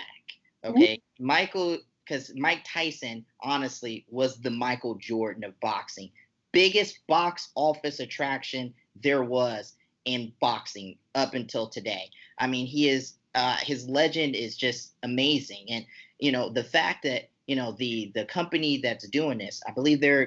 Okay? Mm-hmm. Michael because Mike Tyson, honestly, was the Michael Jordan of boxing. Biggest box office attraction there was in boxing up until today. I mean, he is his legend is just amazing. And, the fact that, the company that's doing this, I believe the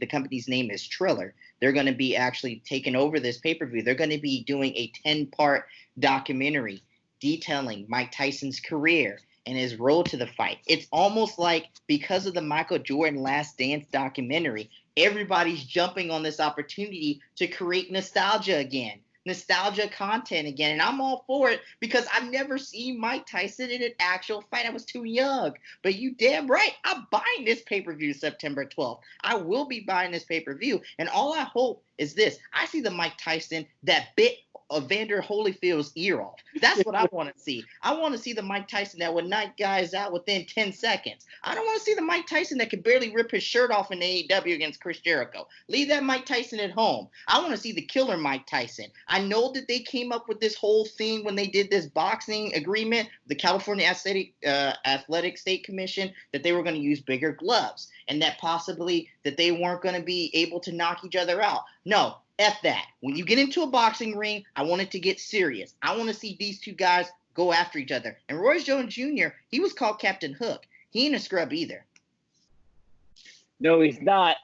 company's name is Triller. They're going to be actually taking over this pay-per-view. They're going to be doing a 10-part documentary detailing Mike Tyson's career and his road to the fight. It's almost like because of the Michael Jordan Last Dance documentary, everybody's jumping on this opportunity to create nostalgia again. Nostalgia content again, and I'm all for it because I've never seen Mike Tyson in an actual fight. I was too young, but you damn right, I'm buying this pay-per-view September 12th. I will be buying this pay-per-view, and all I hope is this: I see the Mike Tyson that bit Evander Holyfield's ear off. That's what I want to see. I want to see the Mike Tyson that would knock guys out within 10 seconds. I don't want to see the Mike Tyson that could barely rip his shirt off in AEW against Chris Jericho. Leave that Mike Tyson at home. I want to see the killer Mike Tyson. I know that they came up with this whole thing when they did this boxing agreement, the California Athletic State Commission, that they were going to use bigger gloves and that possibly that they weren't going to be able to knock each other out. No. F that. When you get into a boxing ring, I want it to get serious. I want to see these two guys go after each other. And Roy Jones Jr., he was called Captain Hook. He ain't a scrub either. No, he's not.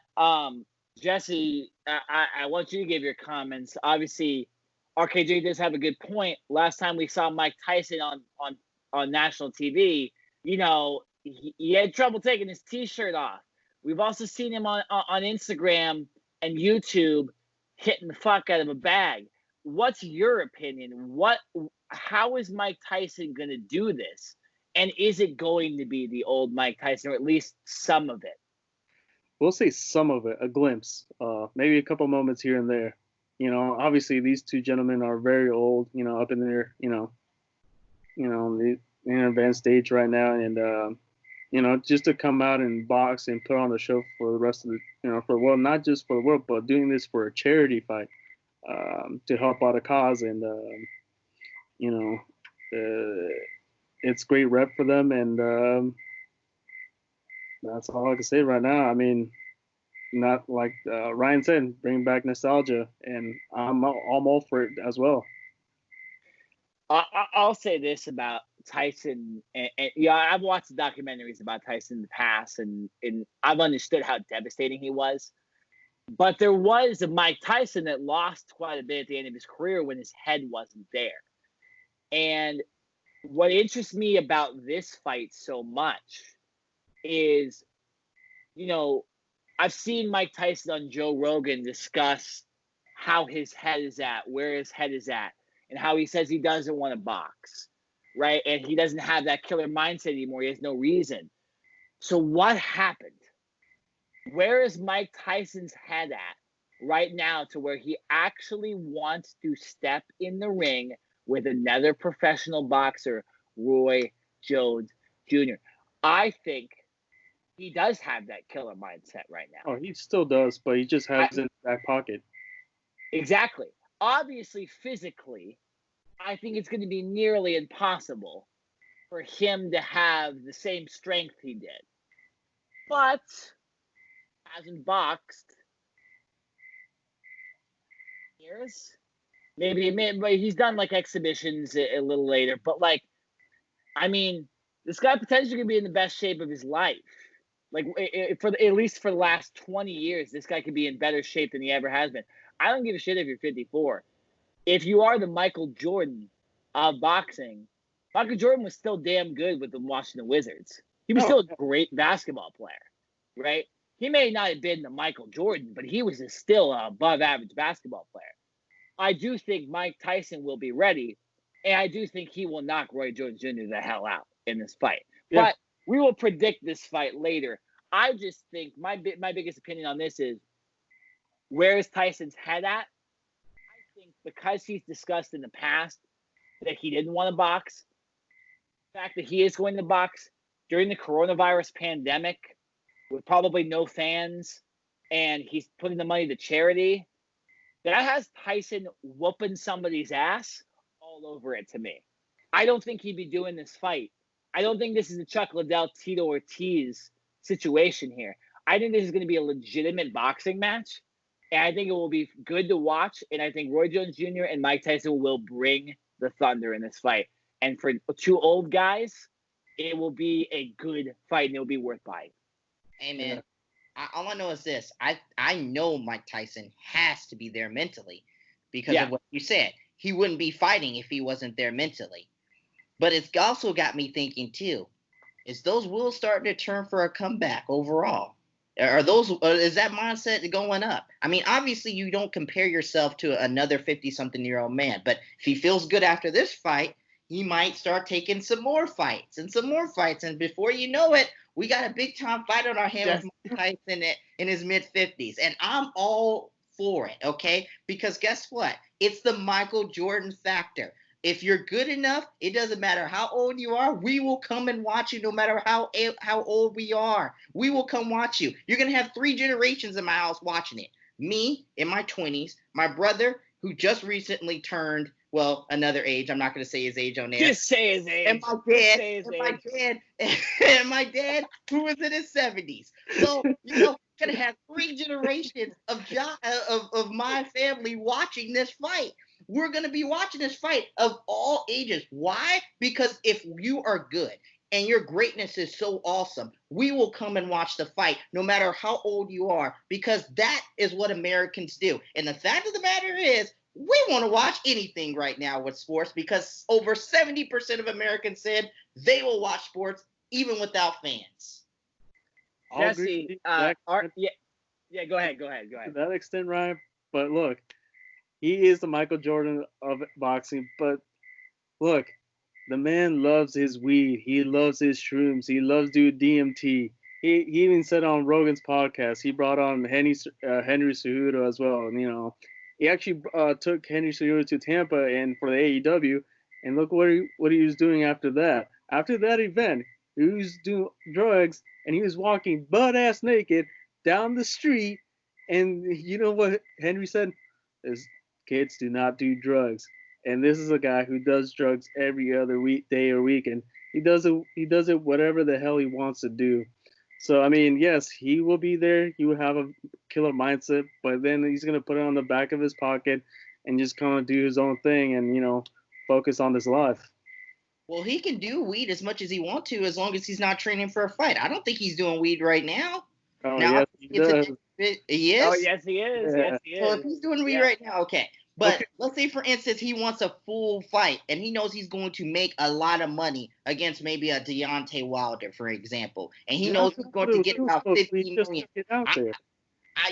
Jesse, I want you to give your comments. Obviously, RKJ does have a good point. Last time we saw Mike Tyson on national TV, he had trouble taking his T-shirt off. We've also seen him on Instagram and YouTube hitting the fuck out of a bag. What's your opinion? How is Mike Tyson going to do this? And is it going to be the old Mike Tyson, or at least some of it? We'll say some of it, a glimpse, maybe a couple moments here and there. Obviously these two gentlemen are very old, up in their, the advanced stage right now. And, just to come out and box and put on a show for the rest of the, not just for the world, but doing this for a charity fight, to help out a cause. And, it's great rep for them. And that's all I can say right now. I mean, not like Ryan said, bring back nostalgia, and I'm all for it as well. I'll say this about Tyson, and I've watched documentaries about Tyson in the past, and I've understood how devastating he was. But there was a Mike Tyson that lost quite a bit at the end of his career when his head wasn't there. And what interests me about this fight so much is, I've seen Mike Tyson on Joe Rogan discuss how his head is at, where his head is at, and how he says he doesn't want to box, right? And he doesn't have that killer mindset anymore. He has no reason. So what happened? Where is Mike Tyson's head at right now to where he actually wants to step in the ring with another professional boxer, Roy Jones Jr.? I think he does have that killer mindset right now. Oh, he still does, but he just has it in the back pocket. Exactly. Obviously, physically, I think it's going to be nearly impossible for him to have the same strength he did. But hasn't boxed years. Maybe he's done like exhibitions a little later. But this guy potentially could be in the best shape of his life. At least for the last 20 years, this guy could be in better shape than he ever has been. I don't give a shit if you're 54. If you are the Michael Jordan of boxing, Michael Jordan was still damn good with the Washington Wizards. He was still a great basketball player, right? He may not have been the Michael Jordan, but he was still an above-average basketball player. I do think Mike Tyson will be ready, and I do think he will knock Roy Jones Jr. the hell out in this fight. Yeah. But we will predict this fight later. I just think my biggest opinion on this is, where is Tyson's head at? I think because he's discussed in the past that he didn't want to box, the fact that he is going to box during the coronavirus pandemic with probably no fans, and he's putting the money to charity, that has Tyson whooping somebody's ass all over it to me. I don't think he'd be doing this fight I don't think this is a Chuck Liddell, Tito Ortiz situation here. I think this is going to be a legitimate boxing match, and I think it will be good to watch. And I think Roy Jones Jr. and Mike Tyson will bring the thunder in this fight. And for two old guys, it will be a good fight, and it will be worth buying. Hey, man, all I know is this. I know Mike Tyson has to be there mentally because of what you said. He wouldn't be fighting if he wasn't there mentally. But it's also got me thinking, too, is those wheels starting to turn for a comeback overall? Is that mindset going up? I mean, obviously, you don't compare yourself to another 50-something-year-old man. But if he feels good after this fight, he might start taking some more fights. And before you know it, we got a big-time fight on our hands with Mike Tyson in his mid-50s. And I'm all for it, okay? Because guess what? It's the Michael Jordan factor. If you're good enough, it doesn't matter how old you are. We will come and watch you no matter how old we are. We will come watch you. You're going to have 3 generations in my house watching it. Me in my 20s, my brother who just recently turned, well, another age. I'm not going to say his age on air. Just say his age. And my dad who was in his 70s. So, going to have 3 generations of my family watching this fight. We're going to be watching this fight of all ages. Why? Because if you are good and your greatness is so awesome, we will come and watch the fight no matter how old you are, because that is what Americans do. And the fact of the matter is, we want to watch anything right now with sports because over 70% of Americans said they will watch sports even without fans. Jesse, go ahead. To that extent, Ryan. But look, he is the Michael Jordan of boxing. But look, the man loves his weed. He loves his shrooms. He loves doing DMT. He even said on Rogan's podcast, he brought on Henry Cejudo as well. And, he actually took Henry Cejudo to Tampa and for the AEW. And look what he was doing after that. After that event, he was doing drugs and he was walking butt-ass naked down the street. And you know what Henry said? Is kids do not do drugs. And this is a guy who does drugs every other day or week, and he does it whatever the hell he wants to do. So I mean, yes, he will be there. He will have a killer mindset, but then he's gonna put it on the back of his pocket and just kind of do his own thing and focus on his life. Well, he can do weed as much as he wants to as long as he's not training for a fight. I don't think he's doing weed right now. Oh, yes, he does. He is? Oh, yes, he is. Yeah. Yes, he is. So if he's doing weed right now, okay. But let's say, for instance, he wants a full fight, and he knows he's going to make a lot of money against maybe a Deontay Wilder, for example, and he knows he's going to get about $15 million.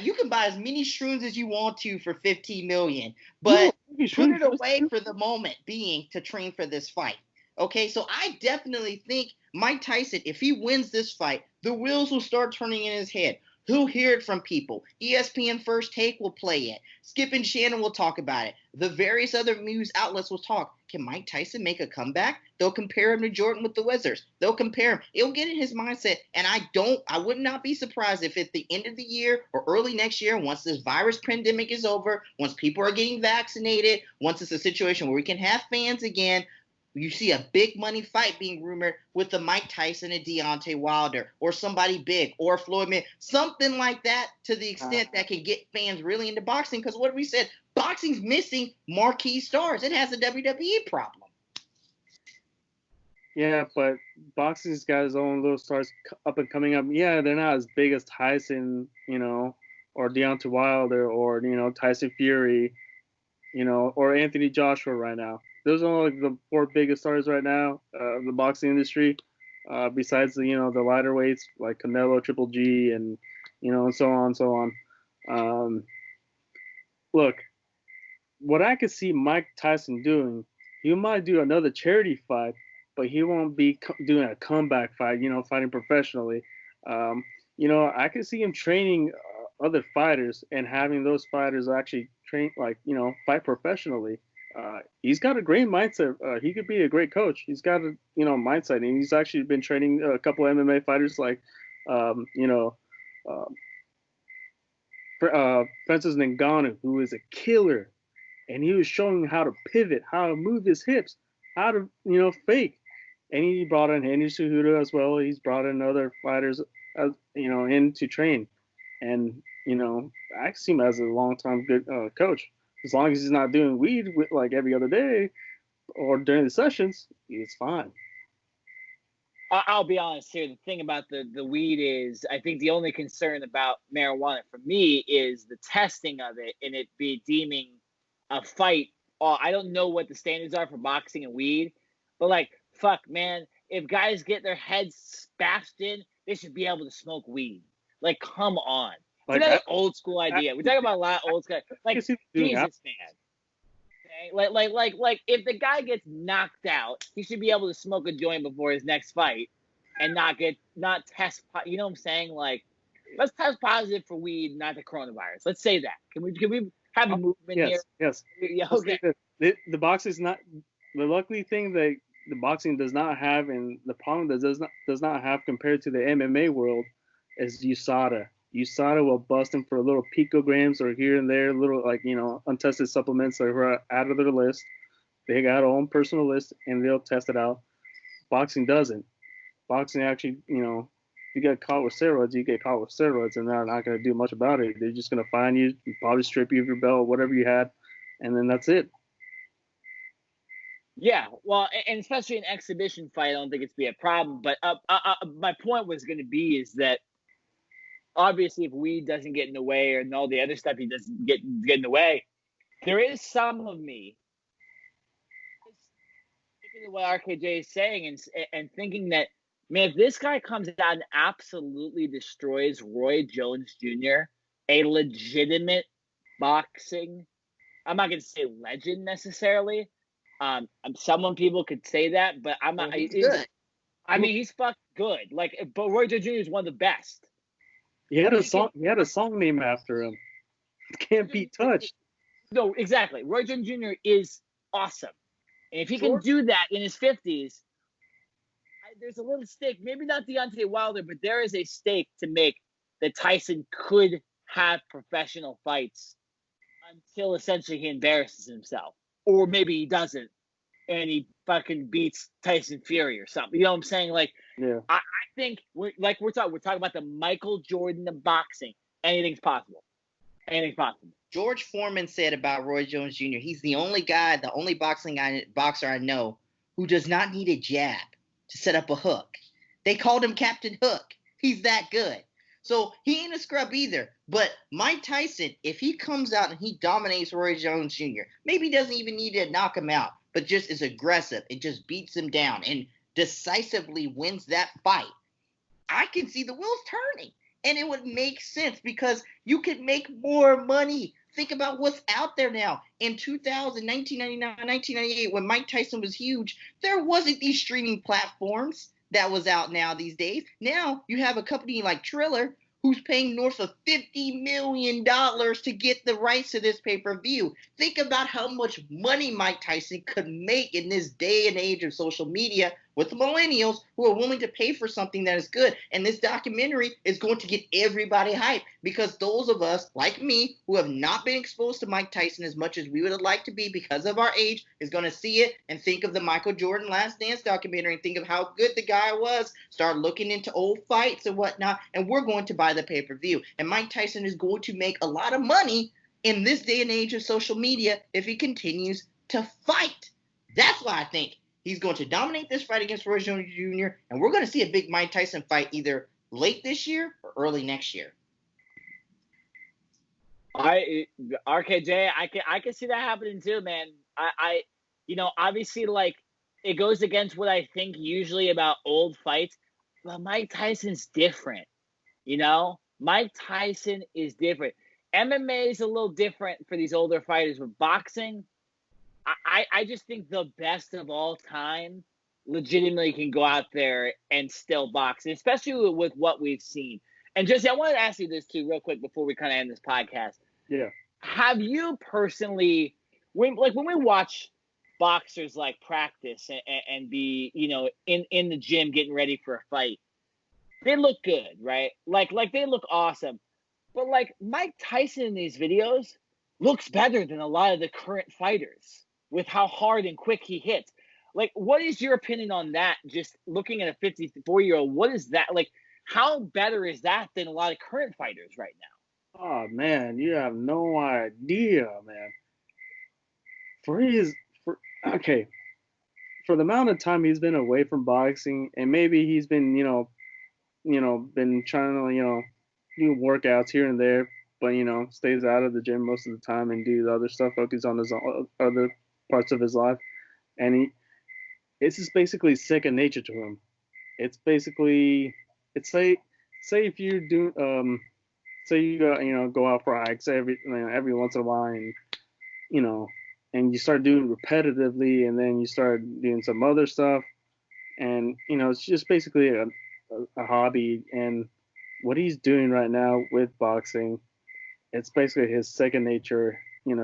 You can buy as many shrooms as you want to for $15 million, but put it away for the moment being to train for this fight. Okay, so I definitely think Mike Tyson, if he wins this fight, the wheels will start turning in his head. He'll hear it from people. ESPN First Take will play it. Skip and Shannon will talk about it. The various other news outlets will talk. Can Mike Tyson make a comeback? They'll compare him to Jordan with the Wizards. They'll compare him. It'll get in his mindset. And I would not be surprised if at the end of the year or early next year, once this virus pandemic is over, once people are getting vaccinated, once it's a situation where we can have fans again, you see a big money fight being rumored with the Mike Tyson and Deontay Wilder or somebody big or Floyd Mayweather, something like that, to the extent that can get fans really into boxing. Because what we said, boxing's missing marquee stars. It has a WWE problem. Yeah, but boxing's got its own little stars up and coming up. Yeah, they're not as big as Tyson, or Deontay Wilder or, Tyson Fury, or Anthony Joshua right now. Those are like the 4 biggest stars right now of the boxing industry. Besides the lighter weights like Canelo, Triple G, and and so on. Look, what I could see Mike Tyson doing, he might do another charity fight, but he won't be doing a comeback fight. Fighting professionally. I could see him training other fighters and having those fighters actually train fight professionally. He's got a great mindset. He could be a great coach. He's got a mindset, and he's actually been training a couple of MMA fighters like Francis Ngannou, who is a killer, and he was showing how to pivot, how to move his hips, how to fake. And he brought in Henry Cejudo as well. He's brought in other fighters, in to train. And, I see him as a long-time good coach. As long as he's not doing weed like every other day or during the sessions, he's fine. I'll be honest here. The thing about the weed is, I think the only concern about marijuana for me is the testing of it and it be deeming a fight. I don't know what the standards are for boxing and weed, but like, fuck, man, if guys get their heads bashed in, they should be able to smoke weed. Like, come on. It's another old school idea. We're talking about a lot of old school. Like, Jesus, man. Okay? Like, if the guy gets knocked out, he should be able to smoke a joint before his next fight and not test. You know what I'm saying? Like, let's test positive for weed, not the coronavirus. Let's say that. Can we have a movement here? Yes. Yeah. Okay. The boxing is not the lucky thing that the boxing does not have, and the problem that does not have compared to the MMA world is USADA. USADA will bust them for a little picograms or here and there, little untested supplements that are out of their list. They got their own personal list and they'll test it out. Boxing doesn't. Boxing actually, if you get caught with steroids, you get caught with steroids, and they're not going to do much about it. They're just going to fine you, probably strip you of your belt, whatever you had, and then that's it. Yeah, well, and especially an exhibition fight, I don't think it's be a problem. But my point was going to be is that obviously if weed doesn't get in the way or all the other stuff he doesn't get in the way, there is some of me thinking of what RKJ is saying and thinking that, man, if this guy comes out and absolutely destroys Roy Jones Jr., a legitimate boxing, I'm not going to say legend necessarily. Someone people could say that, but I'm not. He's good. I mean, he's fucking good. But Roy Jones Jr. is one of the best. He had a song. He had a song named after him. Can't be touched. No, exactly. Roy Jones Jr. is awesome, and if he can do that in his 50s, there's a little stake. Maybe not Deontay Wilder, but there is a stake to make that Tyson could have professional fights until essentially he embarrasses himself. Or maybe he doesn't, and he fucking beats Tyson Fury or something. You know what I'm saying? Like, yeah. I think we're talking about the Michael Jordan of boxing. Anything's possible. Anything's possible. George Foreman said about Roy Jones Jr., he's the only boxer I know who does not need a jab to set up a hook. They called him Captain Hook. He's that good. So he ain't a scrub either. But Mike Tyson, if he comes out and he dominates Roy Jones Jr., maybe he doesn't even need to knock him out, but just is aggressive and just beats him down and decisively wins that fight, I can see the wheels turning. And it would make sense because you could make more money. Think about what's out there now. In 2000, 1999, 1998, when Mike Tyson was huge, there wasn't these streaming platforms that was out now these days. Now you have a company like Triller who's paying north of $50 million to get the rights to this pay-per-view. Think about how much money Mike Tyson could make in this day and age of social media with the millennials who are willing to pay for something that is good. And this documentary is going to get everybody hyped because those of us, like me, who have not been exposed to Mike Tyson as much as we would have liked to be because of our age, is going to see it and think of the Michael Jordan Last Dance documentary and think of how good the guy was, start looking into old fights and whatnot, and we're going to buy the pay-per-view. And Mike Tyson is going to make a lot of money in this day and age of social media if he continues to fight. That's why I think he's going to dominate this fight against Roy Jones Jr., and we're going to see a big Mike Tyson fight either late this year or early next year. RKJ, I can see that happening too, man. Obviously, like, it goes against what I think usually about old fights, but Mike Tyson's different. Mike Tyson is different. MMA is a little different for these older fighters, but boxing, I just think the best of all time legitimately can go out there and still box, especially with what we've seen. And Jesse, I wanted to ask you this too real quick before we kind of end this podcast. Yeah. Have you personally, when we watch boxers like practice and be, in the gym getting ready for a fight, they look good, right? Like they look awesome. But like Mike Tyson in these videos looks better than a lot of the current fighters with how hard and quick he hits. Like, what is your opinion on that? Just looking at a 54-year-old, what is that like? How better is that than a lot of current fighters right now? Oh man, you have no idea, man. For okay, for the amount of time he's been away from boxing, and maybe he's been, been trying to, do workouts here and there, but stays out of the gym most of the time and do the other stuff, focus on his other parts of his life, and it's just basically second nature to him. It's basically, it's say if you're doing, say you go out for hikes every once in a while, and and you start doing it repetitively, and then you start doing some other stuff, and it's just basically a hobby. And what he's doing right now with boxing, it's basically his second nature.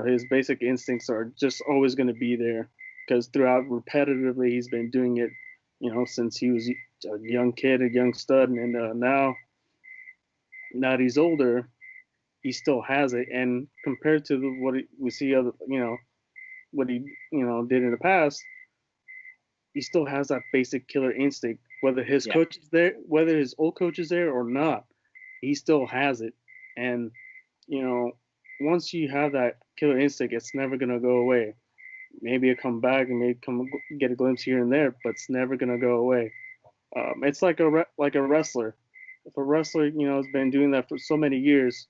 His basic instincts are just always going to be there, because throughout repetitively he's been doing it, since he was a young kid, a young stud, and now that he's older, he still has it. And compared to what we see other, what he did in the past, he still has that basic killer instinct. Whether his coach is there, whether his old coach is there or not, he still has it. And once you have that killer instinct, it's never gonna go away. Maybe it'll come back and maybe get a glimpse here and there, but it's never gonna go away. It's like a wrestler. If a wrestler has been doing that for so many years,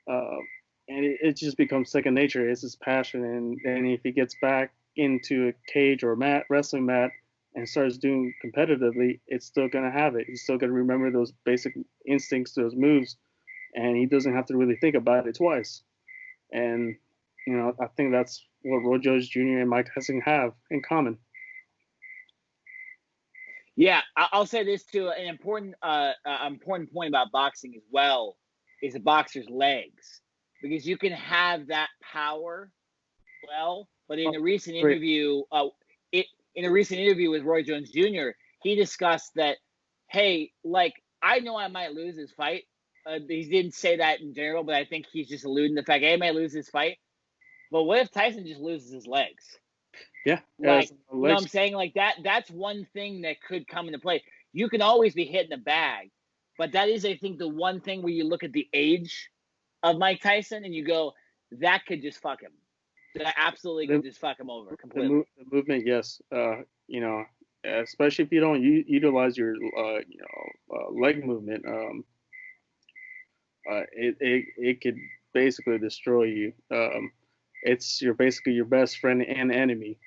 and it just becomes second nature. It's his passion, and if he gets back into a cage or a wrestling mat, and starts doing competitively, it's still gonna have it. He's still gonna remember those basic instincts, those moves, and he doesn't have to really think about it twice. And I think that's what Roy Jones Jr. and Mike Tyson have in common. Yeah, I'll say this too. An important point about boxing as well is a boxer's legs, because you can have that power, but in a recent interview, with Roy Jones Jr., he discussed that, hey, like, I know I might lose this fight. He didn't say that in general, but I think he's just alluding to the fact, hey, I might lose this fight. But what if Tyson just loses his legs? Yeah. Like, you know what I'm saying? Like, that's one thing that could come into play. You can always be hitting the bag, but that is, I think, the one thing where you look at the age of Mike Tyson and you go, that could just fuck him. That absolutely could just fuck him over completely. The movement, yes. Especially if you don't utilize your leg movement, it could basically destroy you. It's basically your best friend and enemy.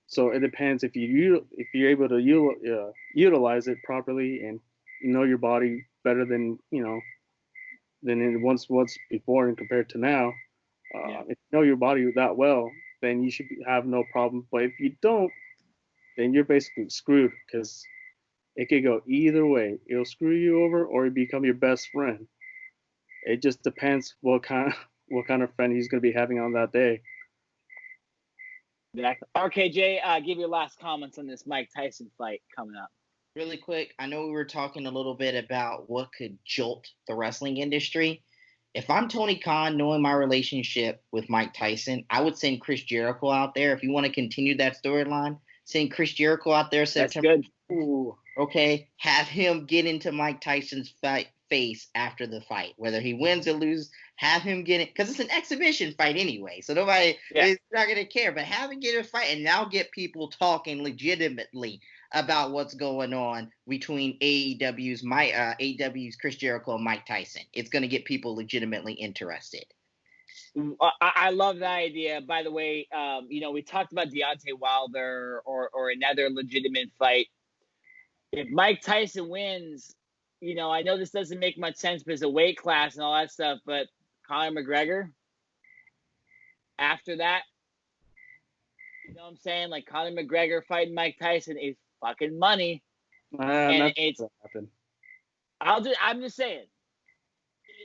So it depends if you're able to utilize it properly and know your body better than than it once was before and compared to now. If you know your body that well, then you should have no problem. But if you don't, then you're basically screwed, because it could go either way. It'll screw you over, or it become your best friend. It just depends what kind of friend he's going to be having on that day. Exactly. RKJ, give your last comments on this Mike Tyson fight coming up. Really quick, I know we were talking a little bit about what could jolt the wrestling industry. If I'm Tony Khan, knowing my relationship with Mike Tyson, I would send Chris Jericho out there. If you want to continue that storyline, send Chris Jericho out there September. That's good. Ooh, okay, have him get into Mike Tyson's face after the fight. Whether he wins or loses, have him get it, because it's an exhibition fight anyway, so nobody is not going to care. But have him get a fight and now get people talking legitimately about what's going on between AEW's Chris Jericho and Mike Tyson. It's going to get people legitimately interested. I love that idea. By the way, we talked about Deontay Wilder or another legitimate fight. If Mike Tyson wins, I know this doesn't make much sense because of weight class and all that stuff, but Conor McGregor, after that, you know what I'm saying? Like, Conor McGregor fighting Mike Tyson is fucking money. And it's I'm just saying.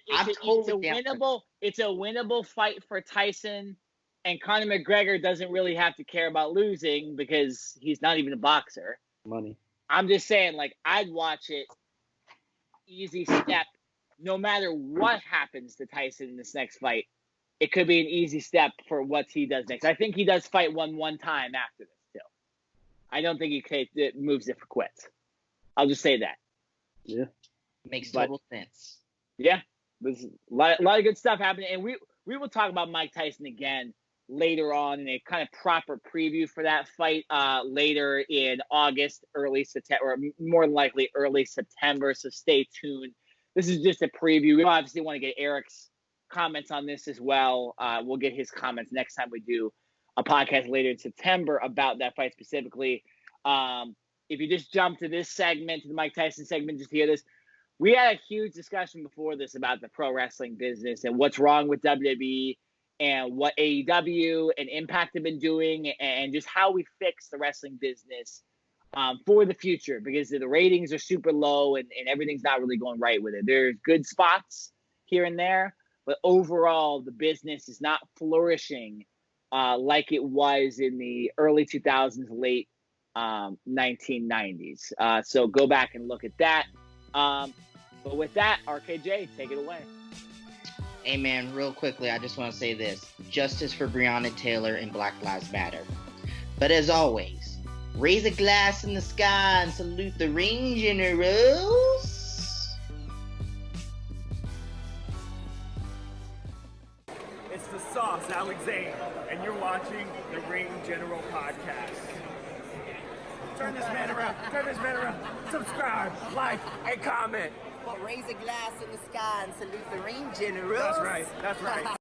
It's a winnable fight for Tyson, and Conor McGregor doesn't really have to care about losing because he's not even a boxer. Money. I'm just saying, like, I'd watch it easy step. No matter what happens to Tyson in this next fight, it could be an easy step for what he does next. I think he does fight one time after this, too. I don't think it moves it for quits. I'll just say that. Yeah. Makes total sense. Yeah. There's a lot of good stuff happening. And we will talk about Mike Tyson again later on in a kind of proper preview for that fight later in August, early September, or more than likely early September. So stay tuned. This is just a preview. We obviously want to get Eric's comments on this as well. We'll get his comments next time we do a podcast later in September about that fight specifically. If you just jump to this segment, to the Mike Tyson segment, just to hear this, we had a huge discussion before this about the pro wrestling business and what's wrong with WWE and what AEW and Impact have been doing and just how we fix the wrestling business for the future, because the ratings are super low and everything's not really going right with it. There's good spots here and there, but overall the business is not flourishing like it was in the early 2000s, late 1990s. So go back and look at that. But with that, RKJ, take it away. Hey man, real quickly, I just want to say this. Justice for Breonna Taylor and Black Lives Matter. But as always, raise a glass in the sky and salute the ring generals. It's the Sauce, Alexander, and you're watching the Ring General Podcast. Turn this man around, subscribe, like, and comment. But raise a glass in the sky and salute the ring generals. That's right.